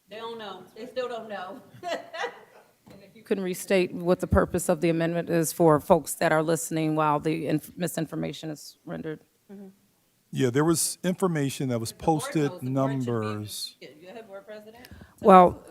They don't know, they still don't know. You can restate what the purpose of the amendment is for folks that are listening while the misinformation is rendered. Yeah, there was information that was posted, Board knows, the board should be- numbers. Go ahead, Board President. Well,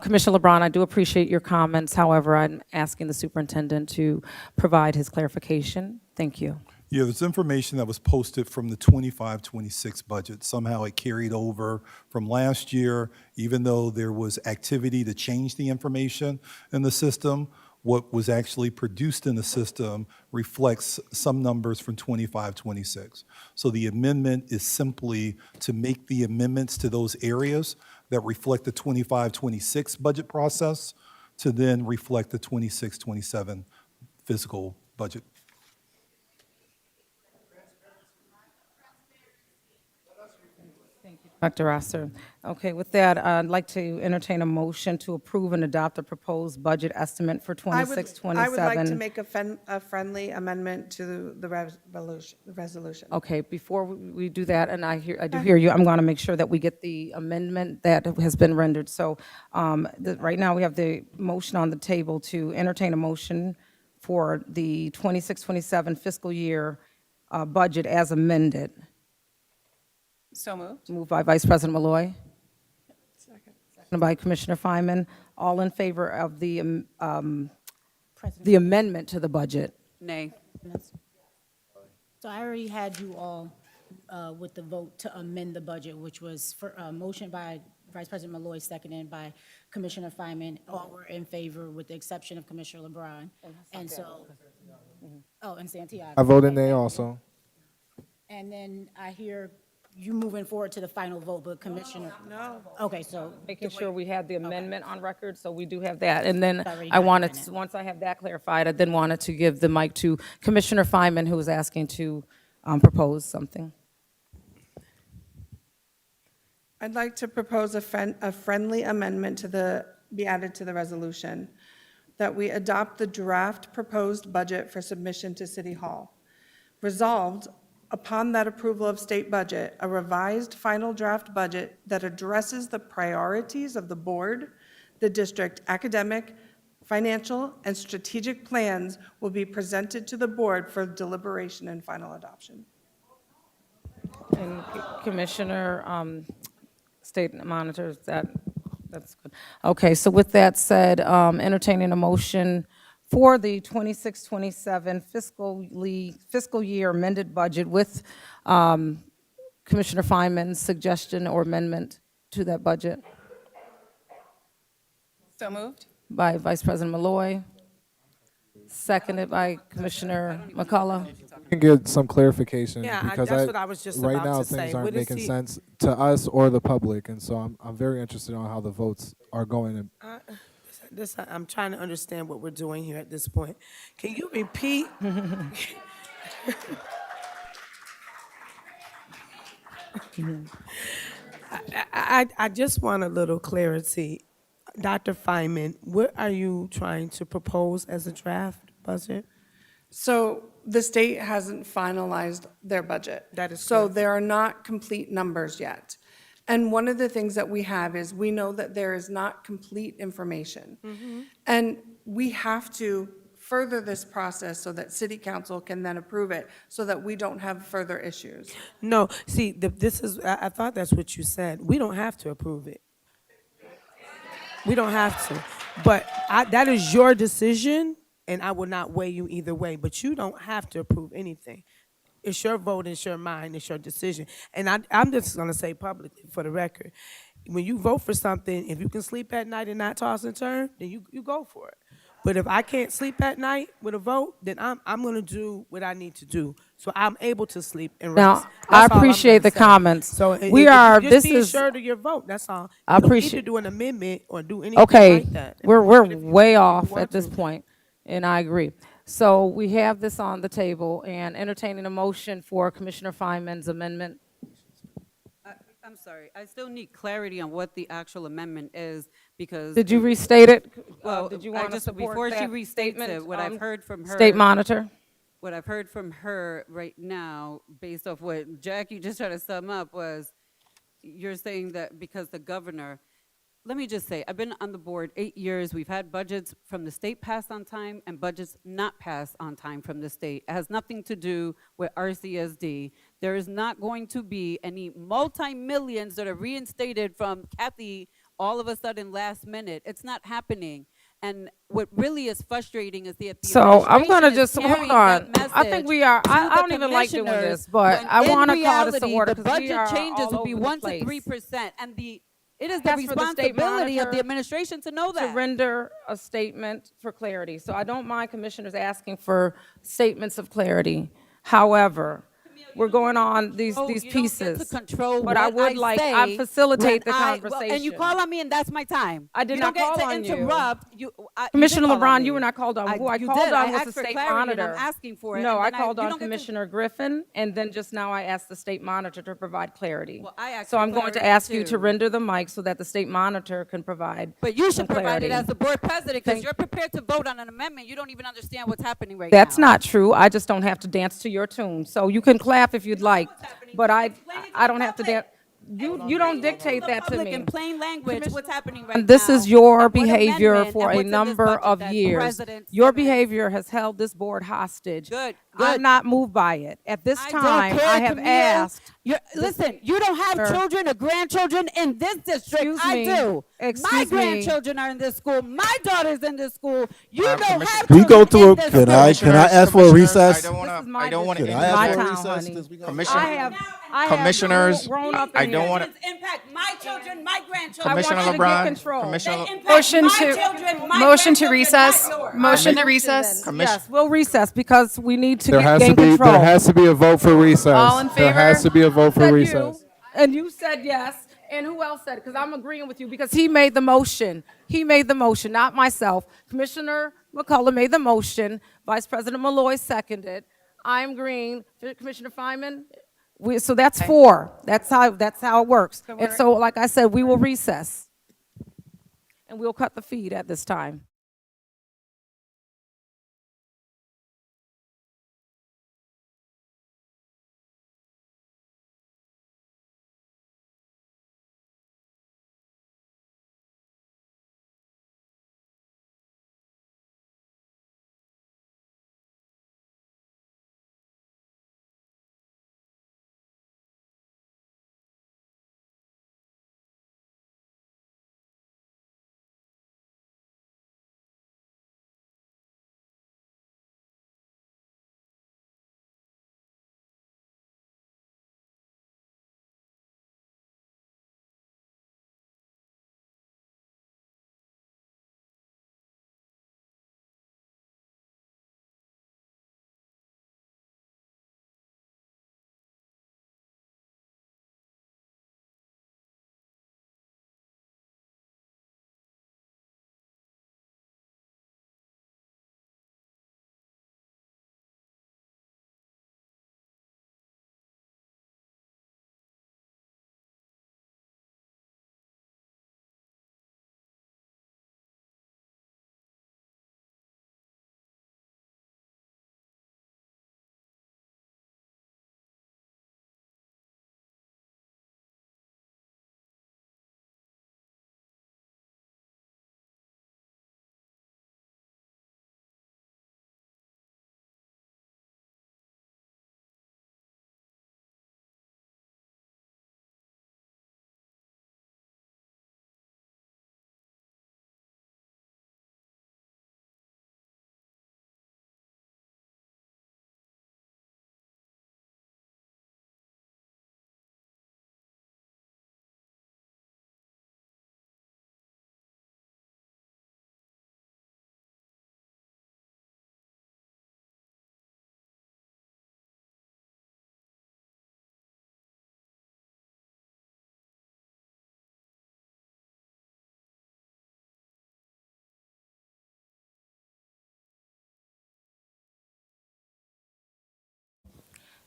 Commissioner LeBron, I do appreciate your comments. However, I'm asking the superintendent to provide his clarification. Thank you. Yeah, there's information that was posted from the 25-26 budget. Somehow it carried over from last year, even though there was activity to change the information in the system. What was actually produced in the system reflects some numbers from 25-26. So the amendment is simply to make the amendments to those areas that reflect the 25-26 budget process to then reflect the 26-27 fiscal budget. Dr. Rosser. Okay, with that, I'd like to entertain a motion to approve and adopt the proposed budget estimate for 26-27. I would like to make a friendly amendment to the resolution. Okay, before we do that, and I do hear you, I'm going to make sure that we get the amendment that has been rendered. So right now, we have the motion on the table to entertain a motion for the 26-27 fiscal year budget as amended. So moved. Moved by Vice President Malloy. Seconded by Commissioner Feynman. All in favor of the amendment to the budget? Nay. So I already had you all with the vote to amend the budget, which was for a motion by Vice President Malloy, seconded by Commissioner Feynman. All were in favor with the exception of Commissioner LeBron. And so, oh, and Santiago. I voted nay also. And then I hear you moving forward to the final vote, but Commissioner. No. Okay, so. Making sure we have the amendment on record, so we do have that. And then Already I got the wanted, minute. once I have that clarified, I then wanted to give the mic to Commissioner Feynman, who was asking to propose something. I'd like to propose a friendly amendment be added to the resolution, that we adopt the draft proposed budget for submission to City Hall. Resolved, upon that approval of state budget, a revised final draft budget that addresses the priorities of the board, the district academic, financial, and strategic plans will be presented to the board for deliberation and final adoption. And Commissioner State Monitor, that's good. Okay, so with that said, entertaining a motion for the 26-27 fiscal year amended budget with Commissioner Feynman's suggestion or amendment to that budget So moved? by Vice President Malloy, seconded by Commissioner McCullough. Can get some clarification Yeah, because that's what I was just right about now to say. things aren't What is making he- sense to us or the public, and so I'm very interested on how the votes are going. I'm trying to understand what we're doing here at this point. Can you repeat? I just want a little clarity. Dr. Feynman, what are you trying to propose as a draft budget? So the state hasn't finalized their budget. That is So correct. there are not complete numbers yet. And one of the things that we have is we know that there is not complete information. And we have to further this process so that city council can then approve it so that we don't have further issues. No, see, this is, I thought that's what you said. We don't have to approve it. We don't have to. But that is your decision, and I will not weigh you either way. But you don't have to approve anything. It's your vote, it's your mind, it's your decision. And I'm just going to say publicly, for the record, when you vote for something, if you can sleep at night and not toss and turn, then you go for it. But if I can't sleep at night with a vote, then I'm going to do what I need to do, so I'm able to sleep and rest. Now, That's I all I'm appreciate gonna the say. comments. So We are, just this be is, assured of your vote. That's all. I You don't need appreciate- to do an amendment or do anything okay, like that. we're But if you way off want at this to. point, and I agree. So we have this on the table, and entertaining a motion for Commissioner Feynman's amendment. I'm sorry, I still need clarity on what the actual amendment is, because. Did you restate it? Well, Did you I want to just, support before she that restates statement, it, what I've heard from her. State Monitor? What I've heard from her right now, based off what Jackie just tried to sum up, was you're saying that because the governor, let me just say, I've been on the board 8 years. We've had budgets from the state passed on time and budgets not passed on time from the state. It has nothing to do with RCSD. There is not going to be any multi-millions that are reinstated from Kathy all of a sudden last minute. It's not happening. And what really is frustrating is the So I'm going to administration is just, hold carrying on. that I think message we are, to I the don't even like doing commissioners, this, but when I in want to call this to reality, order the because we budget are changes all will be over the 1 to place. 3%, and it is the That's for the state responsibility of monitor the administration to know to that. render a statement for clarity. So I don't mind commissioners asking for statements of clarity. However, we're going on these Oh, these you don't get pieces. to control But I what would like, say I facilitate the when conversation. and you call on me, and that's my time. I did you not don't call get on to you. interrupt. You Commissioner did call on LeBron, me. you were not called on. Who I you called did. on I was asked the for state clarity, and monitor. I'm asking for it. No, and I then called you on don't get to- Commissioner Griffin, and then just now I asked the state monitor to provide clarity. Well, I asked So for I'm going to clarity, ask you to too. render the mic so that the state monitor can provide But you some should provide it clarity. as the board president, because Thank- you're prepared to vote on an amendment. You don't even understand what's happening right now. That's not true. I just don't have to dance to your tune. So you can clap if you'd like, what's happening. but I Explain it to I the don't have to public. dance. You don't dictate The that to public me. in plain language what's happening right And this now, is your and what behavior amendment for and a what's in this number budget of that years. President Your Simmons- behavior has held this board hostage. Good, I'm good. not moved by it. At this I don't time, care, I have Camille. asked. Listen, you don't have Sir. children or grandchildren in this district. Excuse I me. do. Excuse My me. grandchildren are in this school. My daughter's in this school. You don't have We go children to a, in this can school. I ask for a Commissioners, recess? This is my I don't want to. district. Can I My ask for a town, recess? honey. since we got- Commissioner- I have Commissioners, grown up I in don't here. wanna- Impact my children, my grandchildren. I want Commissioner you to get LeBron, control. Commissioner, Motion to recess. Motion to Then, recess. yes, we'll recess because we need to There has gain to be control. there has to be a vote for recess. All in There has favor? to be a vote for Said recess. you, and you said yes. And who else said it? Because I'm agreeing with you because he made the motion. He made the motion, not myself. Commissioner McCullough made the motion. Vice President Malloy seconded. I'm green. Commissioner Feynman. So that's 4. That's how it works. And so, like I said, we will recess. And we'll cut the feed at this time.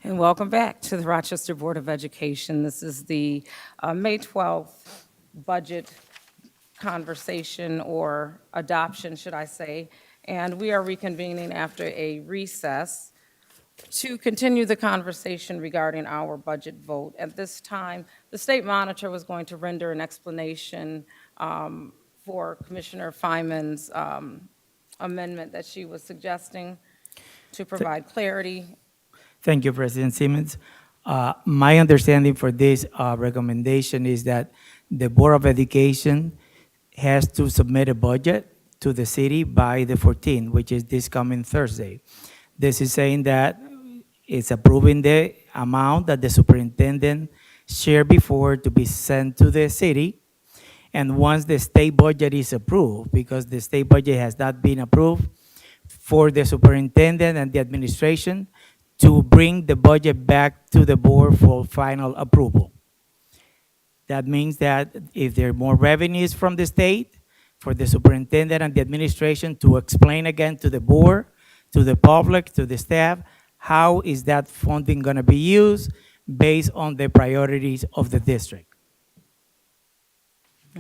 And welcome back to the Rochester Board of Education. This is the May 12th budget conversation, or adoption, should I say. And we are reconvening after a recess to continue the conversation regarding our budget vote. At this time, the state monitor was going to render an explanation for Commissioner Fineman's amendment that she was suggesting to provide clarity. Thank you, President Simmons. My understanding for this recommendation is that the Board of Education has to submit a budget to the city by the 14th, which is this coming Thursday. This is saying that it's approving the amount that the superintendent shared before to be sent to the city. And once the state budget is approved, because the state budget has not been approved, for the superintendent and the administration to bring the budget back to the board for final approval. That means that if there are more revenues from the state, for the superintendent and the administration to explain again to the board, to the public, to the staff, how is that funding going to be used based on the priorities of the district.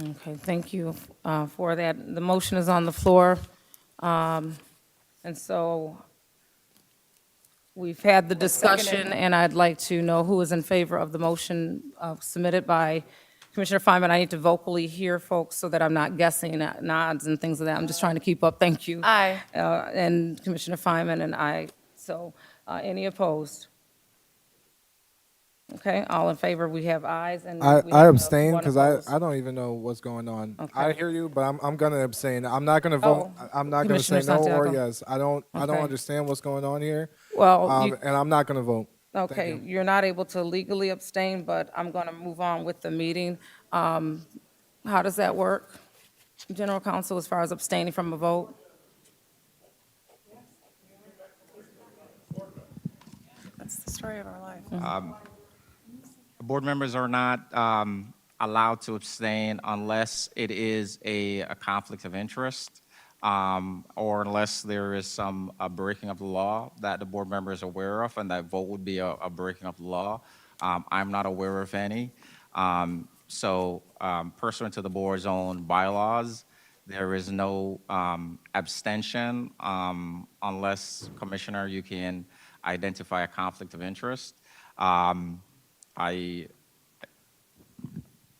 Okay, thank you for that. The motion is on the floor. And so we've had the discussion, and I'd like to know who is in favor of the motion submitted by Commissioner Fineman. I need to vocally hear folks so that I'm not guessing at nods and things like that. I'm just trying to keep up. Thank you. Aye. And Commissioner Fineman and I. So any opposed? Okay, all in favor, we have ayes, and we I have abstain one because opposed. I don't even know what's going on. Okay. I hear you, but I'm going to abstain. I'm not going to vote. Oh, I'm not going to say Commissioner no or Santiago. yes. I don't Okay. understand what's going on here. Well, you- And I'm not going to vote. Thank Okay, you. you're not able to legally abstain, but I'm going to move on with the meeting. How does that work, General Counsel, as far as abstaining from a vote? That's the story of our life. Board members are not allowed to abstain unless it is a conflict of interest, or unless there is some breaking of the law that the board member is aware of, and that vote would be a breaking of the law. I'm not aware of any. So pursuant to the board's own bylaws, there is no abstention unless, Commissioner, you can identify a conflict of interest.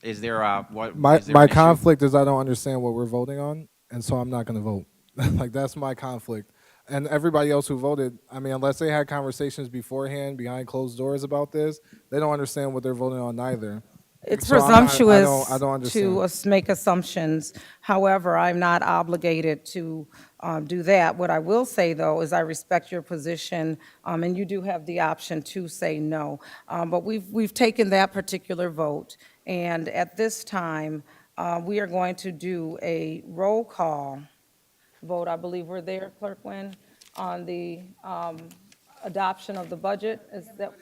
Is there a, what? My is there an issue? conflict is I don't understand what we're voting on, and so I'm not going to vote. Like, that's my conflict. And everybody else who voted, I mean, unless they had conversations beforehand behind closed doors about this, they don't understand what they're voting on either. It's So presumptuous I don't understand. to make assumptions. However, I'm not obligated to do that. What I will say, though, is I respect your position, and you do have the option to say no. But we've taken that particular vote, and at this time, we are going to do a roll call vote. I believe we're there, Clerk Nguyen, on the adoption of the budget. Is that?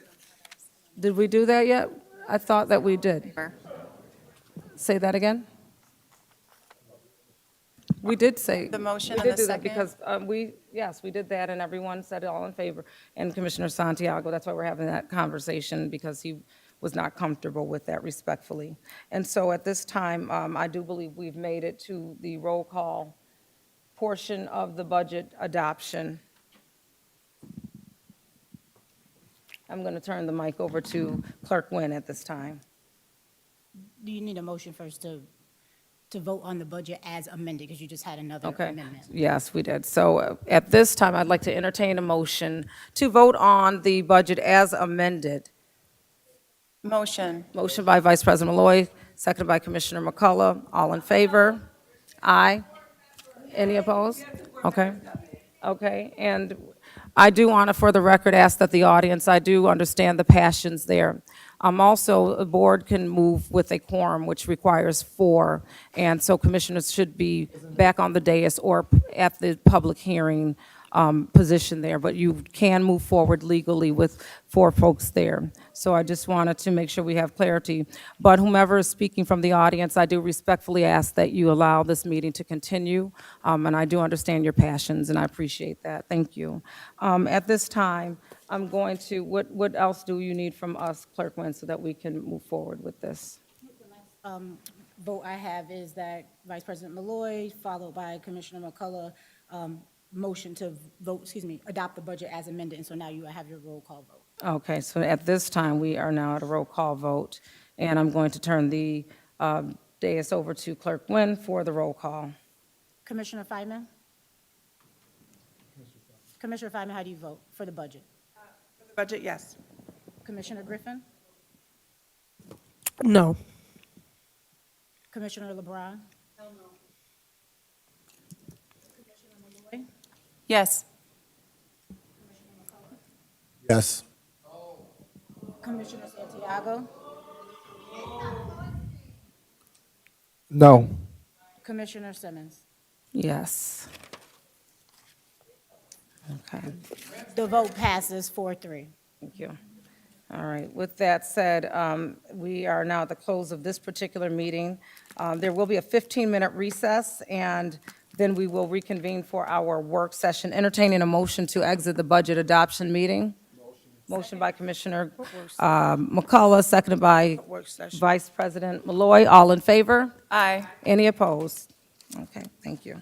Did we do that yet? I thought that we did. Say that again? We did say. The motion we and did the do that second? because yes, we did that, and everyone said all in favor. And Commissioner Santiago, that's why we're having that conversation, because he was not comfortable with that, respectfully. And so at this time, I do believe we've made it to the roll call portion of the budget adoption. I'm going to turn the mic over to Clerk Nguyen at this time. Do you need a motion first to vote on the budget as amended, because you just had another Okay. amendment? Yes, we did. So at this time, I'd like to entertain a motion to vote on the budget as amended. Motion. Motion by Vice President Malloy, seconded by Commissioner McCullough. All in favor? Aye. Any opposed? Okay. Okay, and I do want to, for the record, ask that the audience, I do understand the passions there. Also, the board can move with a quorum, which requires 4, and so commissioners should be back on the dais or at the public hearing position there, but you can move forward legally with 4 folks there. So I just wanted to make sure we have clarity. But whomever is speaking from the audience, I do respectfully ask that you allow this meeting to continue, and I do understand your passions, and I appreciate that. Thank you. At this time, I'm going to, what else do you need from us, Clerk Nguyen, so that we can move forward with this? Vote I have is that Vice President Malloy, followed by Commissioner McCullough, motion to vote, adopt the budget as amended, and so now you have your roll call vote. Okay, so at this time, we are now at a roll call vote, and I'm going to turn the dais over to Clerk Nguyen for the roll call. Commissioner Feynman? Commissioner Feynman, how do you vote for the budget? For the budget, yes. Commissioner Griffin? No. Commissioner LeBron? Hell no. Commissioner Malloy? Yes. Yes. Commissioner Santiago? No. Commissioner Simmons? Yes. Okay. The vote passes 4-3. Thank you. All right, with that said, we are now at the close of this particular meeting. There will be a 15-minute recess, and then we will reconvene for our work session. Entertaining a motion to exit the budget adoption meeting. Motion by Commissioner McCullough, seconded by Work session. Vice President Malloy. All in favor? Aye. Any opposed? Okay, thank you.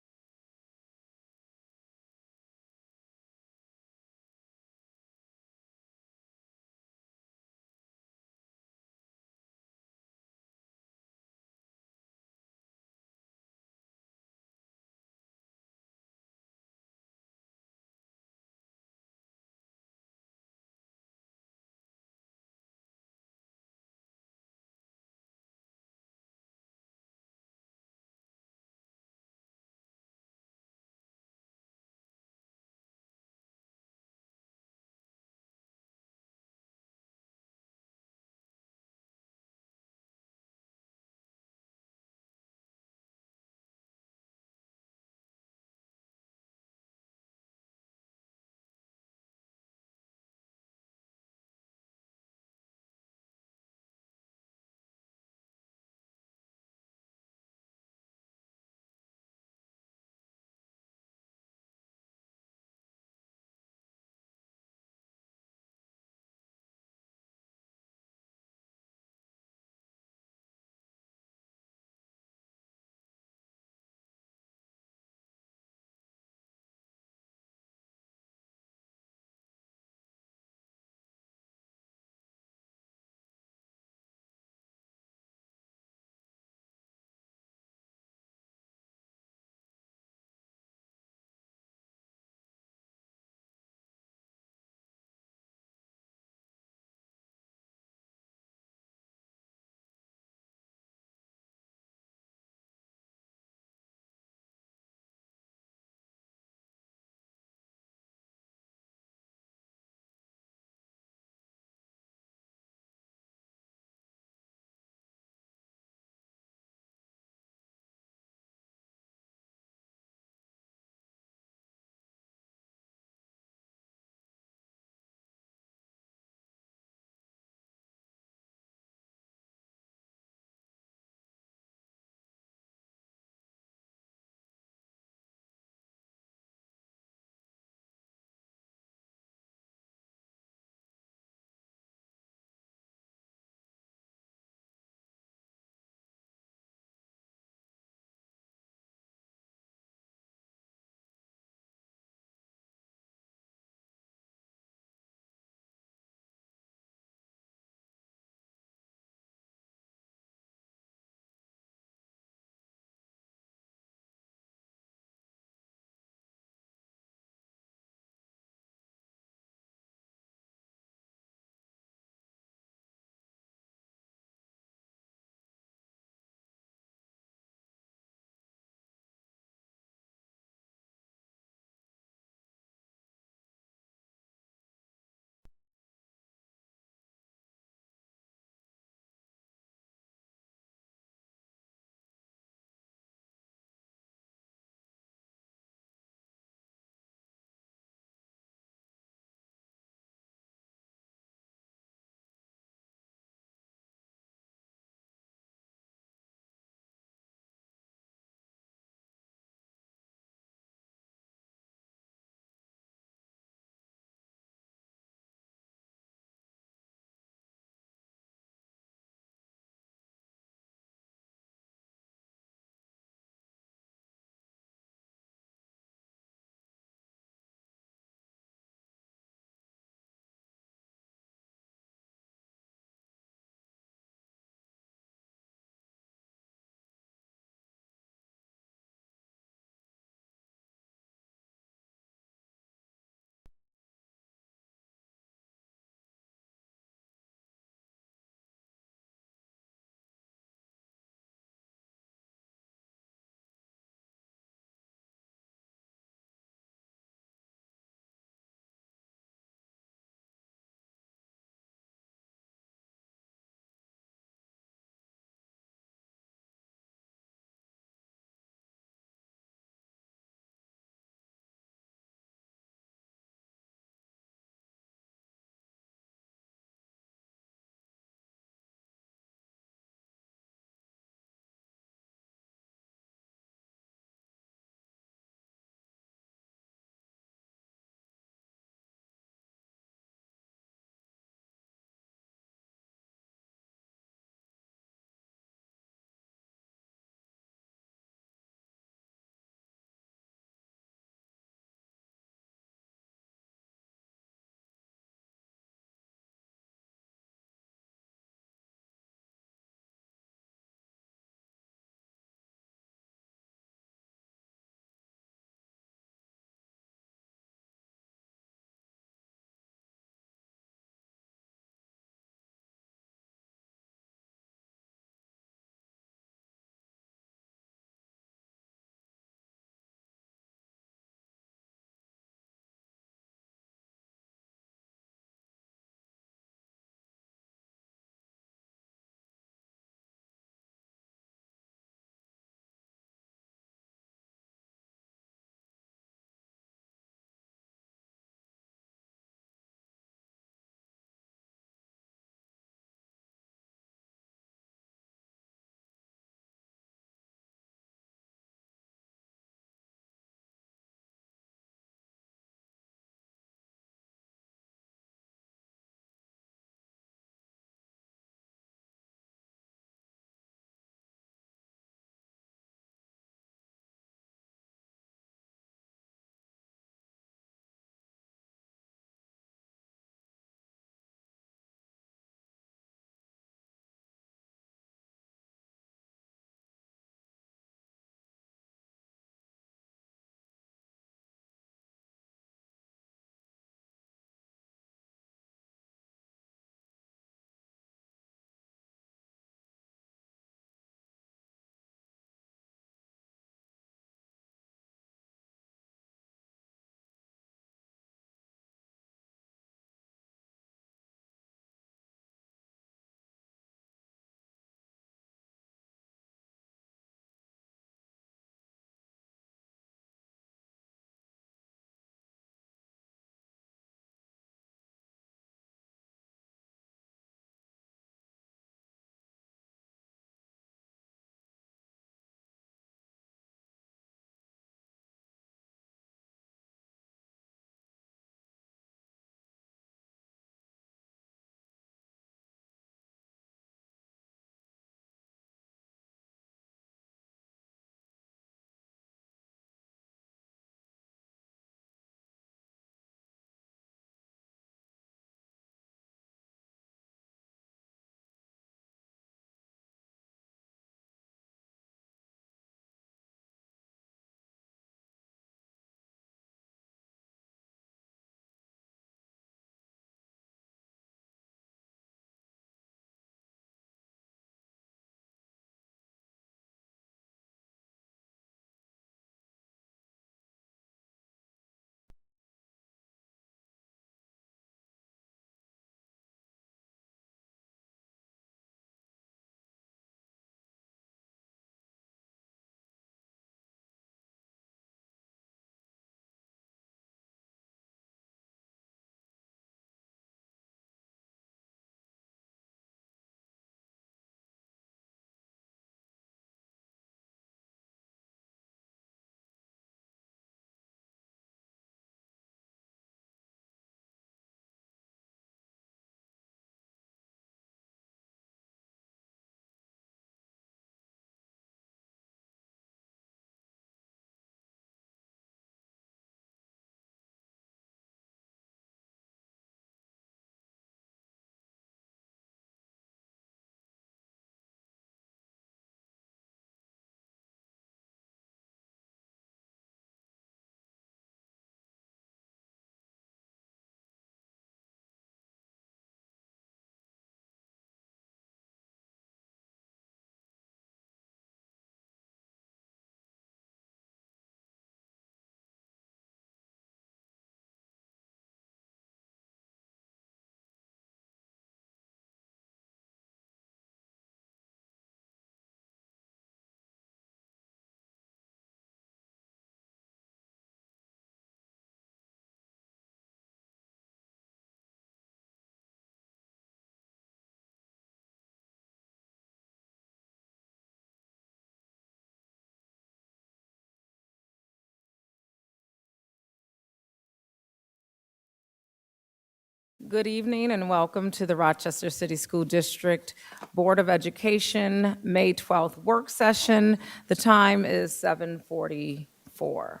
Good evening and welcome to the Rochester City School District Board of Education, May 12th work session. The time is 7:44.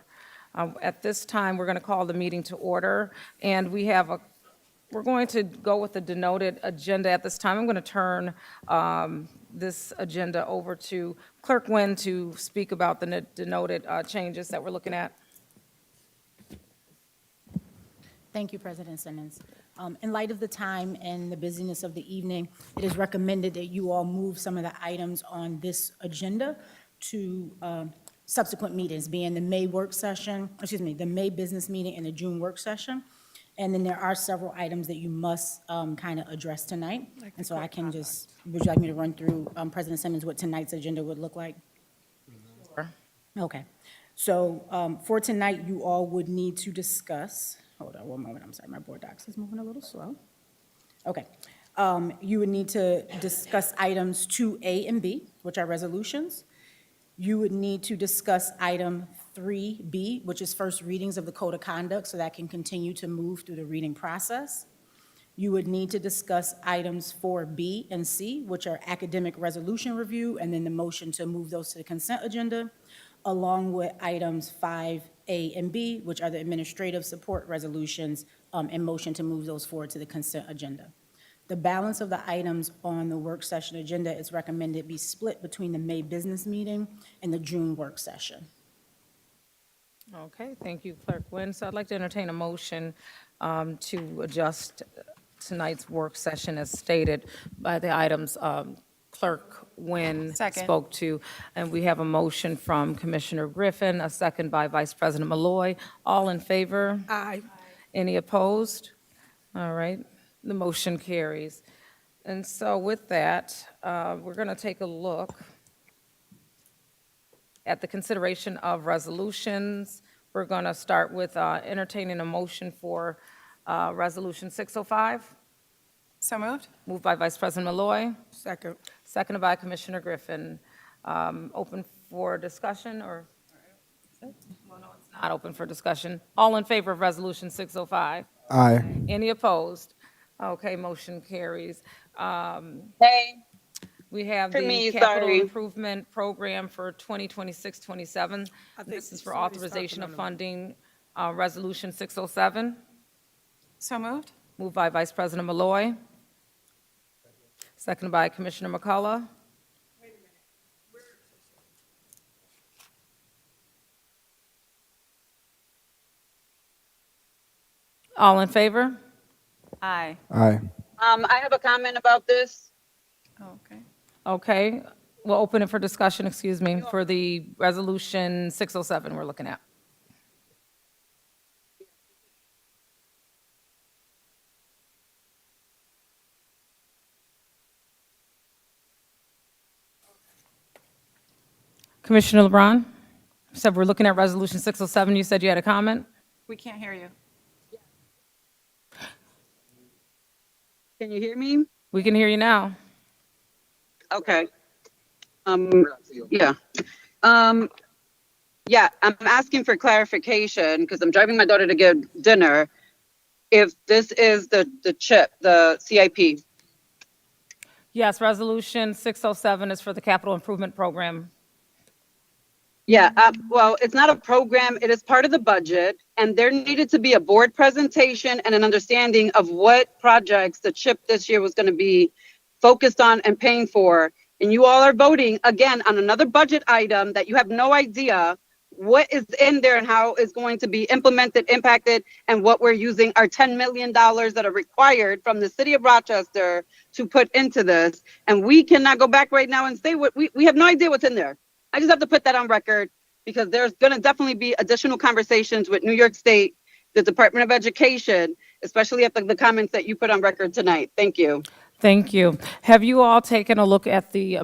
At this time, we're going to call the meeting to order, and we're going to go with the denoted agenda at this time. I'm going to turn this agenda over to Clerk Nguyen to speak about the denoted changes that we're looking at. Thank you, President Simmons. In light of the time and the busyness of the evening, it is recommended that you all move some of the items on this agenda to subsequent meetings, being the May work session, the May business meeting and the June work session. And then there are several items that you must kind of address tonight. And so would you like me to run through, President Simmons, what tonight's agenda would look like? Sure. Okay. So for tonight, you all would need to discuss, hold on one moment, I'm sorry, my board docs is moving a little slow. Okay. You would need to discuss items 2A and B, which are resolutions. You would need to discuss item 3B, which is first readings of the Code of Conduct, so that can continue to move through the reading process. You would need to discuss items 4B and C, which are academic resolution review, and then the motion to move those to the consent agenda, along with items 5A and B, which are the administrative support resolutions, and motion to move those forward to the consent agenda. The balance of the items on the work session agenda is recommended be split between the May business meeting and the June work session. Okay, thank you, Clerk Nguyen. So I'd like to entertain a motion to adjust tonight's work session as stated by the items Clerk Nguyen Second. spoke to. And we have a motion from Commissioner Griffin, a second by Vice President Malloy. All in favor? Aye. Any opposed? All right, the motion carries. And so with that, we're going to take a look at the consideration of resolutions. We're going to start with entertaining a motion for Resolution 605. So moved? Moved by Vice President Malloy, Second. seconded by Commissioner Griffin. Open for discussion, or? Well, no, it's not open for discussion. All in favor of Resolution 605? Aye. Any opposed? Okay, motion carries. Hey, We have For the me, capital sorry. improvement program for 2026-27. I think This is for somebody's authorization talking of on the- funding, Resolution 607, So moved? moved by Vice President Malloy, seconded by Commissioner McCullough. All in favor? Aye. Aye. I have a comment about this. Okay. Okay, we'll open it for discussion, excuse me, for the Resolution 607 we're looking at. Commissioner LeBron, said we're looking at Resolution 607. You said you had a comment? We can't hear you. Can you hear me? We can hear you now. Okay. Yeah. Yeah, I'm asking for clarification because I'm driving my daughter to get dinner. If this is the CHIP, the CIP. Yes, Resolution 607 is for the capital improvement program. Yeah, well, it's not a program, it is part of the budget, and there needed to be a board presentation and an understanding of what projects the CHIP this year was going to be focused on and paying for. And you all are voting again on another budget item that you have no idea what is in there and how it's going to be implemented, impacted, and what we're using our $10 million that are required from the city of Rochester to put into this. And we cannot go back right now and say what we have no idea what's in there. I just have to put that on record because there's going to definitely be additional conversations with New York State, the Department of Education, especially after the comments that you put on record tonight. Thank you. Thank you. Have you all taken a look at the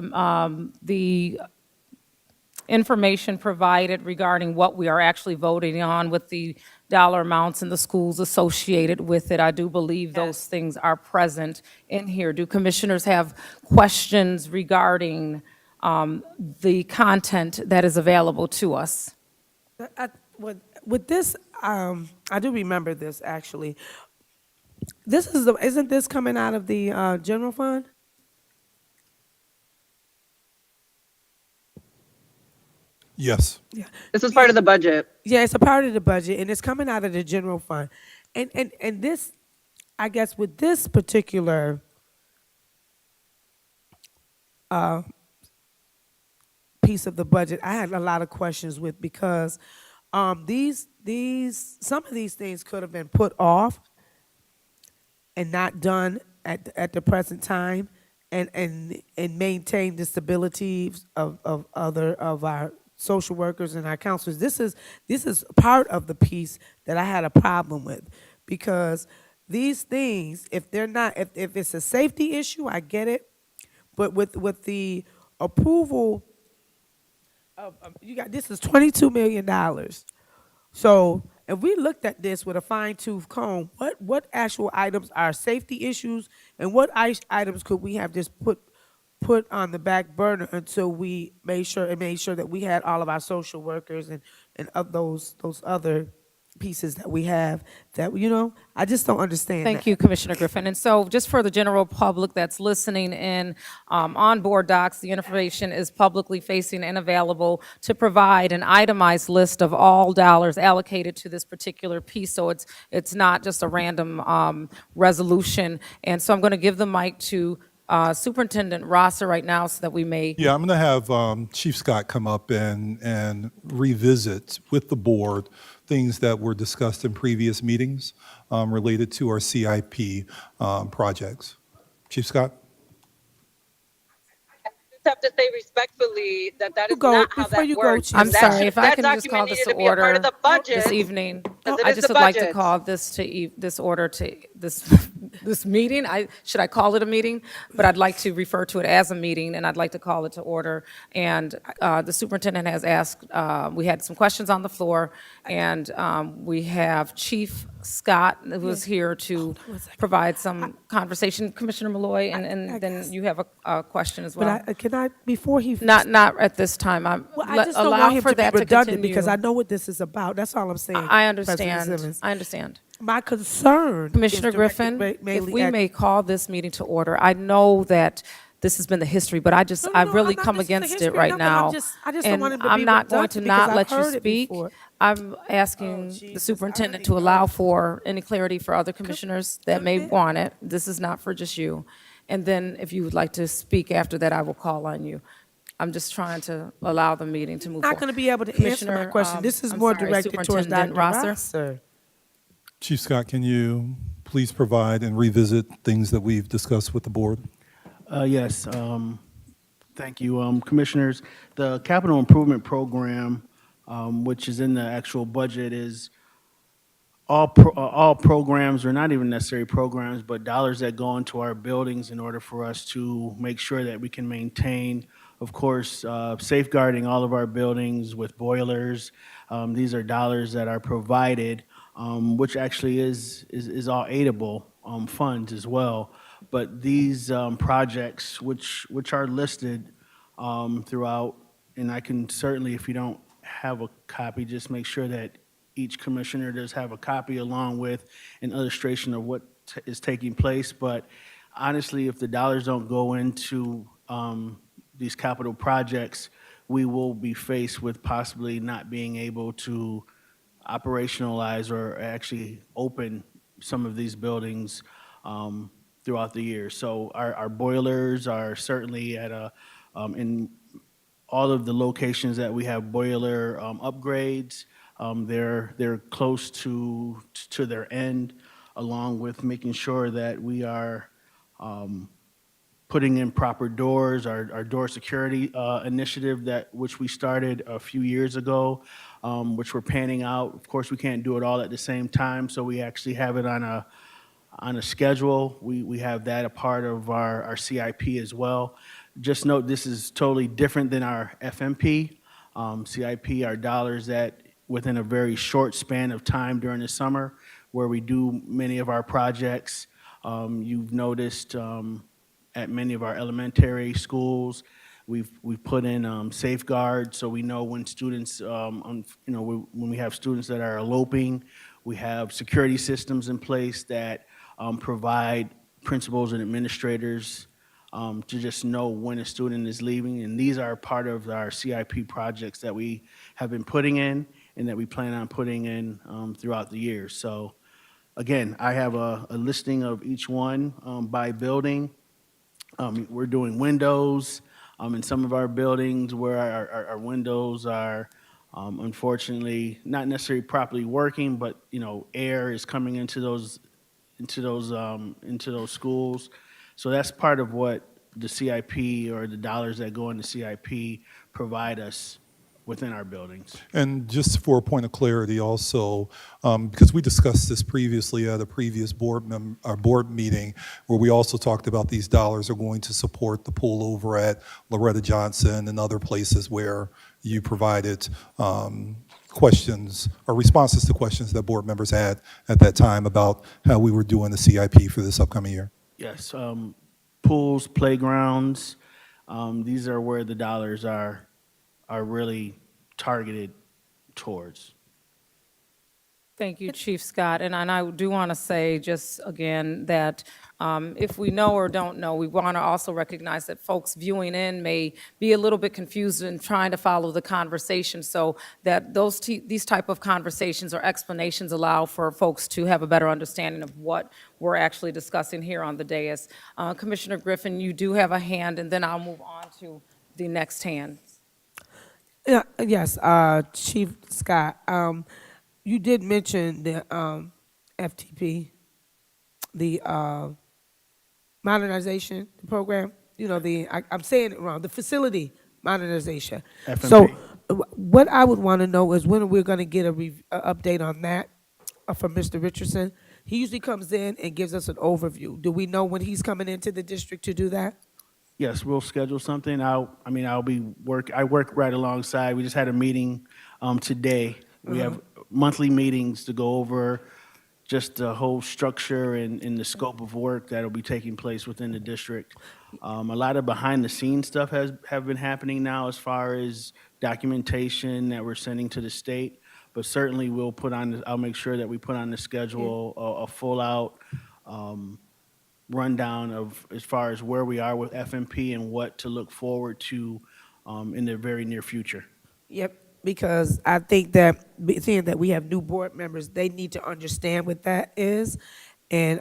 information provided regarding what we are actually voting on with the dollar amounts and the schools associated with it? I do believe those things are present in here. Do commissioners have questions regarding the content that is available to us? With this, I do remember this, actually. isn't this coming out of the general fund? Yes. This is part of the budget. Yeah, it's a part of the budget, and it's coming out of the general fund. And this, I guess with this particular piece of the budget, I had a lot of questions with, because some of these things could have been put off and not done at the present time, and maintain the stability of our social workers and our counselors. This is part of the piece that I had a problem with, because these things, if they're not, if it's a safety issue, I get it, but with the approval of this is $22 million. So if we looked at this with a fine-tooth comb, what actual items are safety issues, and what items could we have just put on the back burner until we made sure that we had all of our social workers and of those other pieces that we have, that, I just don't understand Thank that. you, Commissioner Griffin. And so just for the general public that's listening in, on board docs, the information is publicly facing and available to provide an itemized list of all dollars allocated to this particular piece. So it's not just a random resolution. And so I'm going to give the mic to Superintendent Rosser right now so that we may. Yeah, I'm going to have Chief Scott come up and revisit with the board things that were discussed in previous meetings related to our CIP projects. Chief Scott? I just have to say respectfully that is You go- not how before that you go, works. Chief I'm Scott. sorry, if I can just call document this needed to to be a part order of the budget, this evening. because it I is just the would like to budget. call this order to this meeting. Should I call it a meeting? But I'd like to refer to it as a meeting, and I'd like to call it to order. And the superintendent has asked, we had some questions on the floor, and we have Chief Scott, who is here to provide some conversation. Commissioner Malloy, and then you have a question as well. But can I, before he... Not at this time. Well, I just don't Allow want him for to be that to redundant, because continue. I know what this is about. That's all I'm saying. I President understand. Simmons. I understand. My concern, Commissioner is directed Griffin, if mainly we at- may call this meeting to order, I know that this has been the history, but I No, really I'm not come missing the against it history, right nothing. now. I just don't And want him to I'm be not going to redundant, not because let I've you heard it speak. before. I'm asking the Jesus, superintendent I to already allow heard. for any clarity for other commissioners that may commit. want it. This is not for just you. And then if you would like to speak after that, I will call on you. I'm just trying to allow the meeting to move Not forward. going to be able to answer my Commissioner, question. This is I'm more sorry, directed towards Dr. Superintendent Rosser. Rosser. Chief Scott, can you please provide and revisit things that we've discussed with the board? Yes, thank you. Commissioners, the capital improvement program, which is in the actual budget, is all programs, or not even necessarily programs, but dollars that go into our buildings in order for us to make sure that we can maintain, of course, safeguarding all of our buildings with boilers. These are dollars that are provided, which actually is all aidable funds as well. But these projects, which are listed throughout, and I can certainly, if you don't have a copy, just make sure that each commissioner does have a copy along with an illustration of what is taking place. But honestly, if the dollars don't go into these capital projects, we will be faced with possibly not being able to operationalize or actually open some of these buildings throughout the year. So our boilers are certainly at in all of the locations that we have boiler upgrades. They're close to their end, along with making sure that we are putting in proper doors. Our door security initiative, which we started a few years ago, which we're panning out. Of course, we can't do it all at the same time, so we actually have it on a schedule. We have that a part of our CIP as well. Just note, this is totally different than our FMP. CIP are dollars that within a very short span of time during the summer, where we do many of our projects. You've noticed at many of our elementary schools, we've put in safeguards, so we know when students, when we have students that are eloping, we have security systems in place that provide principals and administrators to just know when a student is leaving. And these are part of our CIP projects that we have been putting in and that we plan on putting in throughout the year. So again, I have a listing of each one by building. We're doing windows in some of our buildings where our windows are unfortunately not necessarily properly working, but air is coming into those schools. So that's part of what the CIP or the dollars that go into CIP provide us within our buildings. And just for a point of clarity also, because we discussed this previously at a previous board meeting, where we also talked about these dollars are going to support the pool over at Loretta Johnson and other places where you provided questions or responses to questions that board members had at that time about how we were doing the CIP for this upcoming year. Yes, pools, playgrounds, these are where the dollars are really targeted towards. Thank you, Chief Scott. And I do want to say just again that if we know or don't know, we want to also recognize that folks viewing in may be a little bit confused in trying to follow the conversation, so that these type of conversations or explanations allow for folks to have a better understanding of what we're actually discussing here on the dais. Commissioner Griffin, you do have a hand, and then I'll move on to the next hand. Yeah, yes, Chief Scott, you did mention the FTP, the modernization program. I'm saying it wrong. The facility modernization. FMP. So, what I would want to know is when we're going to get a update on that from Mr. Richardson. He usually comes in and gives us an overview. Do we know when he's coming into the district to do that? Yes, we'll schedule something. I work right alongside. We just had a meeting today. We have monthly meetings to go over just the whole structure and the scope of work that'll be taking place within the district. A lot of behind the scenes stuff have been happening now as far as documentation that we're sending to the state. But certainly I'll make sure that we put on the schedule a full out rundown of as far as where we are with FMP and what to look forward to in the very near future. Yep, because I think that seeing that we have new board members, they need to understand what that is, and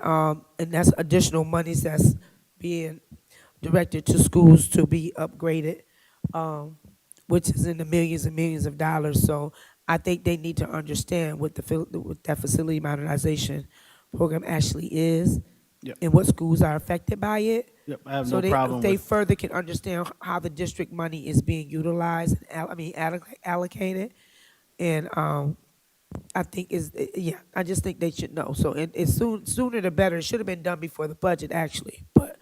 that's additional monies that's being directed to schools to be upgraded, which is in the millions and millions of dollars. So I think they need to understand what that facility modernization program actually is. Yep. And what schools are affected by it. Yep, I have so no problem they with. further can understand how the district money is being utilized, allocated. And I think I just think they should know. So it's sooner the better. It should have been done before the budget, actually. But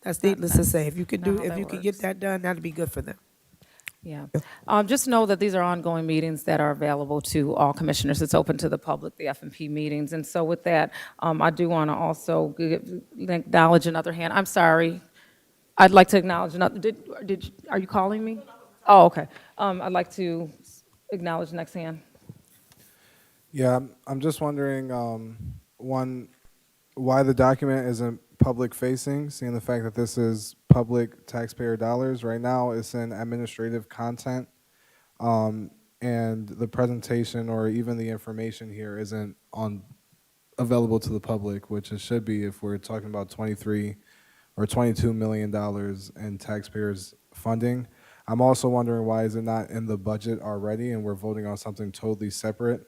that's needless to say. If you can get that done, that'd be good for them. Yeah. Just know that these are ongoing meetings that are available to all commissioners. It's open to the public, the F&P meetings. And so with that, I do want to also acknowledge another hand. I'm sorry. I'd like to acknowledge another. Are you calling me? Oh, okay. I'd like to acknowledge the next hand. Yeah, I'm just wondering, one, why the document isn't public facing, seeing the fact that this is public taxpayer dollars. Right now it's in administrative content, and the presentation or even the information here isn't available to the public, which it should be if we're talking about $23 or $22 million in taxpayers funding. I'm also wondering why is it not in the budget already and we're voting on something totally separate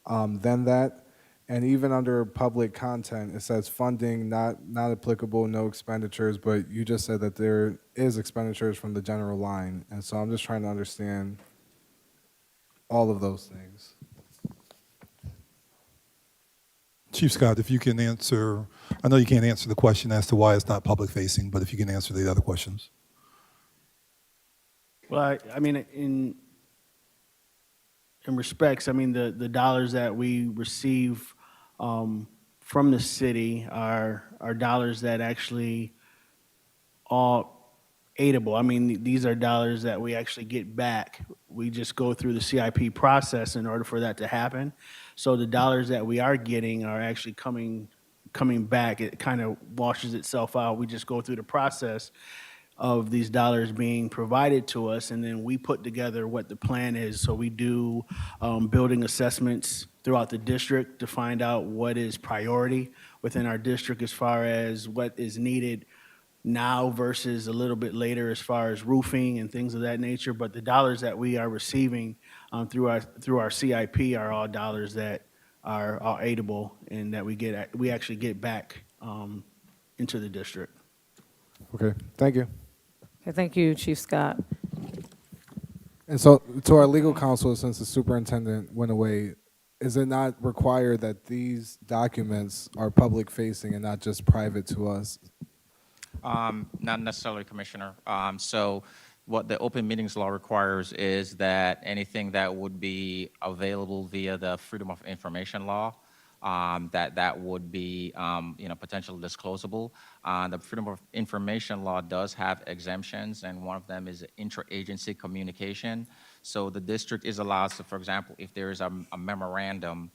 than that. And even under public content, it says funding not applicable, no expenditures, but you just said that there is expenditures from the general line. And so I'm just trying to understand all of those things. Chief Scott, if you can answer, I know you can't answer the question as to why it's not public facing, but if you can answer the other questions. Well, I mean, in respects, I mean, the dollars that we receive from the city are dollars that actually are aidable. I mean, these are dollars that we actually get back. We just go through the CIP process in order for that to happen. So the dollars that we are getting are actually coming coming back, it kind of washes itself out. We just go through the process of these dollars being provided to us, and then we put together what the plan is. So we do building assessments throughout the district to find out what is priority within our district as far as what is needed now versus a little bit later as far as roofing and things of that nature. But the dollars that we are receiving through our CIP are all dollars that are aidable and that we actually get back into the district. Okay, thank you. Okay, thank you, Chief Scott. And so, to our legal counsel, since the superintendent went away, is it not required that these documents are public facing and not just private to us? Not necessarily, Commissioner. So what the open meetings law requires is that anything that would be available via the Freedom of Information law, that would be, potentially disclosable. The Freedom of Information law does have exemptions, and one of them is interagency communication. So the district is allowed to, for example, if there is a memorandum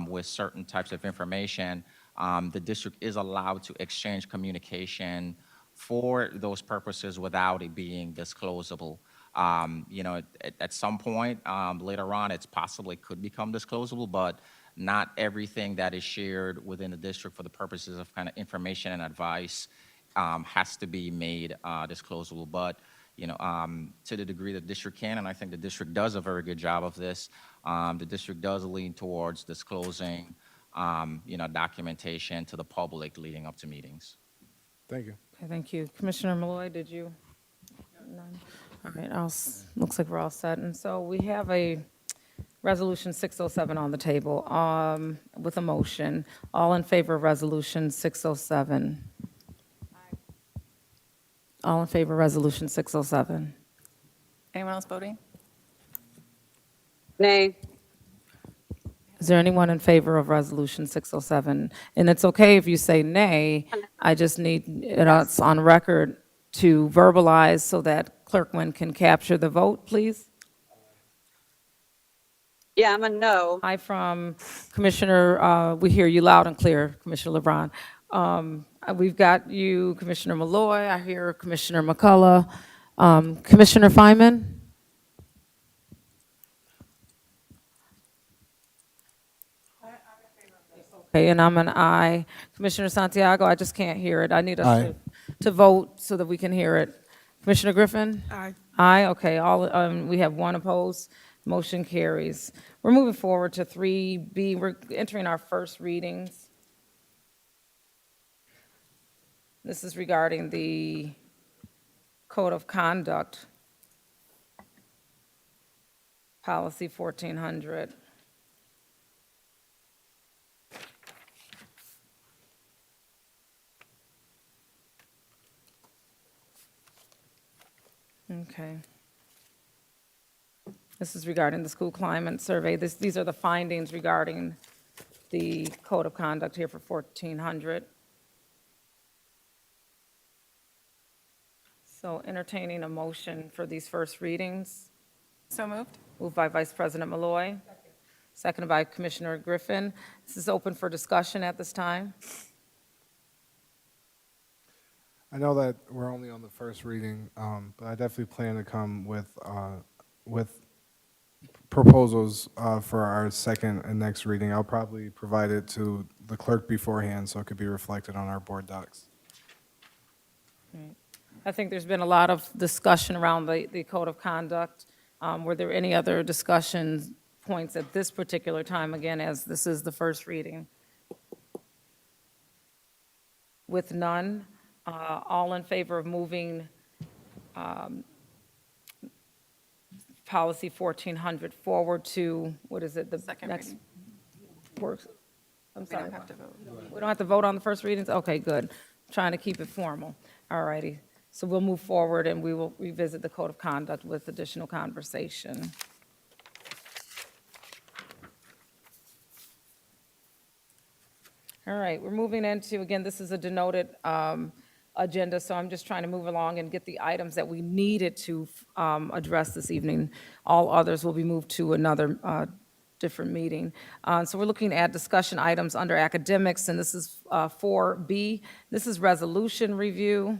with certain types of information, the district is allowed to exchange communication for those purposes without it being disclosable. At some point later on, it's possibly could become disclosable, but not everything that is shared within the district for the purposes of kind of information and advice has to be made disclosable. But to the degree the district can, and I think the district does a very good job of this, the district does lean towards disclosing documentation to the public leading up to meetings. Thank you. Okay, thank you. Commissioner Malloy, did you? None. All right, looks like we're all set. And so we have a Resolution 607 on the table with a motion. All in favor of Resolution 607? All in favor of Resolution 607? Anyone else voting? Nay. Is there anyone in favor of Resolution 607? And it's okay if you say nay, I just need it on record to verbalize so that Clerk Nguyen can capture the vote, please. Yeah, I'm a no. Hi from Commissioner, we hear you loud and clear, Commissioner LeBron. We've got you, Commissioner Malloy, I hear Commissioner McCullough. Commissioner Fineman? Okay, and I'm an aye. Commissioner Santiago, I just can't hear it. I need us to vote so that we can hear it. Commissioner Griffin? Aye. Aye, okay, we have one opposed. Motion carries. We're moving forward to 3B. We're entering our first readings. This is regarding the Code of Conduct, Policy 1400. Okay. This is regarding the school climate survey. These are the findings regarding the code of conduct here for 1400. So entertaining a motion for these first readings. So moved. Moved by Vice President Malloy. Seconded by Commissioner Griffin. This is open for discussion at this time. I know that we're only on the first reading, but I definitely plan to come with proposals for our second and next reading. I'll probably provide it to the clerk beforehand so it could be reflected on our board docs. Right. I think there's been a lot of discussion around the code of conduct. Were there any other discussion points at this particular time, again, as this is the first reading? With none, all in favor of moving Policy 1400 forward to, what is it, the Second next reading. works? I'm sorry. We don't have to vote. We don't have to vote on the first readings? Okay, good. Trying to keep it formal. All righty. So we'll move forward and we will revisit the code of conduct with additional conversation. All right, we're moving into, again, this is a denoted agenda, so I'm just trying to move along and get the items that we needed to address this evening. All others will be moved to another different meeting. So we're looking at discussion items under academics, and this is 4B. This is resolution review,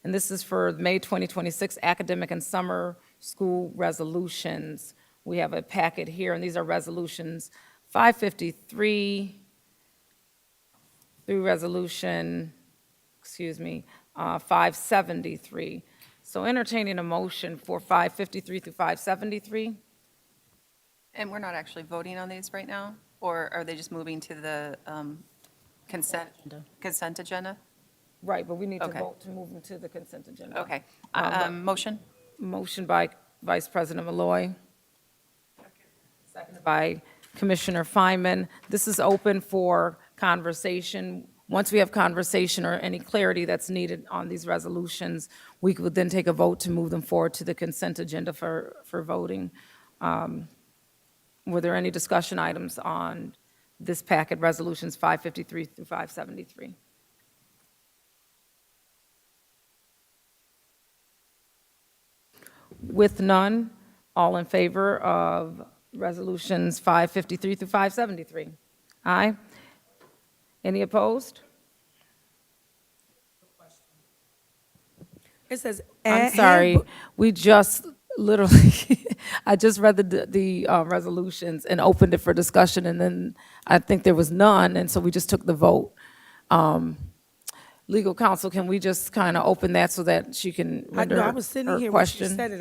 and this is for May 2026 academic and summer school resolutions. We have a packet here, and these are resolutions 553 through resolution, 573. So entertaining a motion for 553 through 573. And we're not actually voting on these right now? Or are they just moving to the consent agenda? Right, but we need to Okay. vote to move them to the consent agenda. Okay. Motion? Motion by Vice President Malloy. Seconded by Commissioner Feynman. This is open for conversation. Once we have conversation or any clarity that's needed on these resolutions, we would then take a vote to move them forward to the consent agenda for voting. Were there any discussion items on this packet, resolutions 553 through 573? With none, all in favor of resolutions 553 through 573? Aye. Any opposed? It says. I'm sorry, we just literally, I just read the resolutions and opened it for discussion, and then I think there was none, and so we just took the vote. Legal counsel, can we just kind of open that so that she can render I was sitting her here when she question? said it,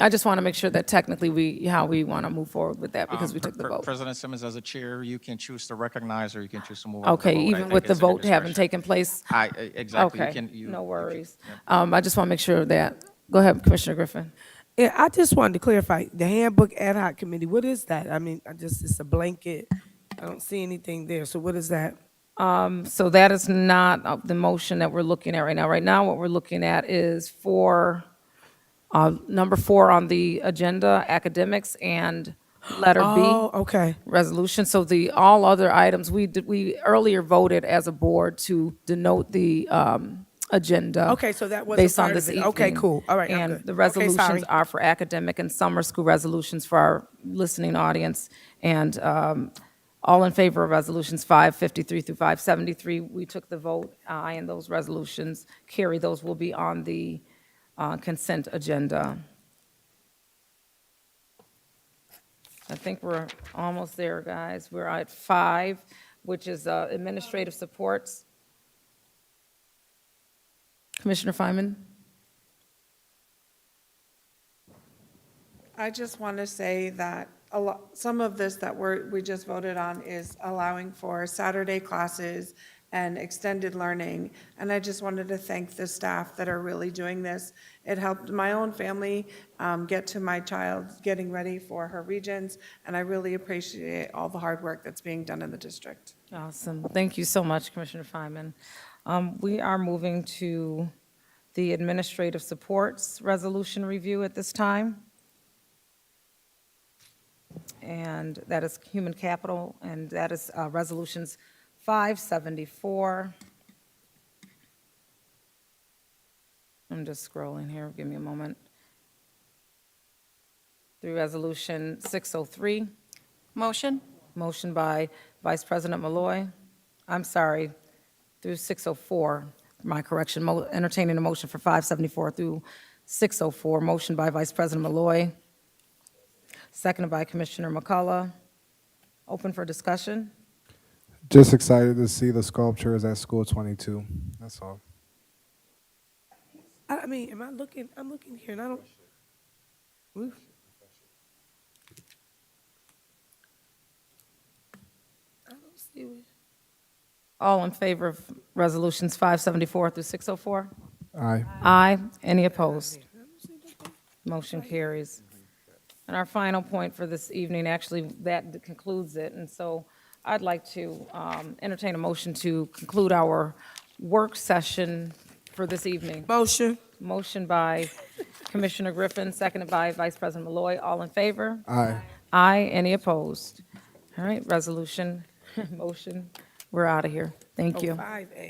I just want to make sure that technically how we want to move forward with that because we took the vote. President Simmons, as a chair, you can choose to recognize or you can choose to move on to the Okay, vote. I even think with the it's in your vote having discretion. taken place? Exactly. Okay, no worries. I just want to make sure that, go ahead, Commissioner Griffin. Yeah, I just wanted to clarify, the handbook ad hoc committee, what is that? I mean, it's a blanket, I don't see anything there, so what is that? So that is not the motion that we're looking at right now. Right now, what we're looking at is for number 4 on the agenda, academics, and letter B. Oh, okay. Resolution. So all other items, we earlier voted as a board to denote the agenda. Okay, so that wasn't based on part of this it. evening. Okay, cool. All right, I'm And good. the Okay, resolutions sorry. are for academic and summer school resolutions for our listening audience. And all in favor of resolutions 553 through 573, we took the vote, aye, and those resolutions carry. Those will be on the consent agenda. I think we're almost there, guys. We're at 5, which is administrative supports. Commissioner Feynman? I just want to say that some of this that we just voted on is allowing for Saturday classes and extended learning. And I just wanted to thank the staff that are really doing this. It helped my own family get to my child getting ready for her regents, and I really appreciate all the hard work that's being done in the district. Awesome. Thank you so much, Commissioner Feynman. We are moving to the administrative supports resolution review at this time. And that is human capital, and that is resolutions 574. I'm just scrolling here, give me a moment. Through resolution 603. Motion? Motion by Vice President Malloy. I'm sorry, through 604, my correction. Entertaining a motion for 574 through 604. Motion by Vice President Malloy. Seconded by Commissioner McCullough. Open for discussion. Just excited to see the sculptures at School 22. That's all. I mean, am I looking, I'm looking here and I don't. Oof. I don't see it. All in favor of resolutions 574 through 604? Aye. Aye. Any opposed? Motion carries. And our final point for this evening, actually, that concludes it. And so I'd like to entertain a motion to conclude our work session for this evening. Motion. Motion by Commissioner Griffin, seconded by Vice President Malloy. All in favor? Aye. Aye. Any opposed? All right, resolution, motion, we're out of here. Thank you. 5A.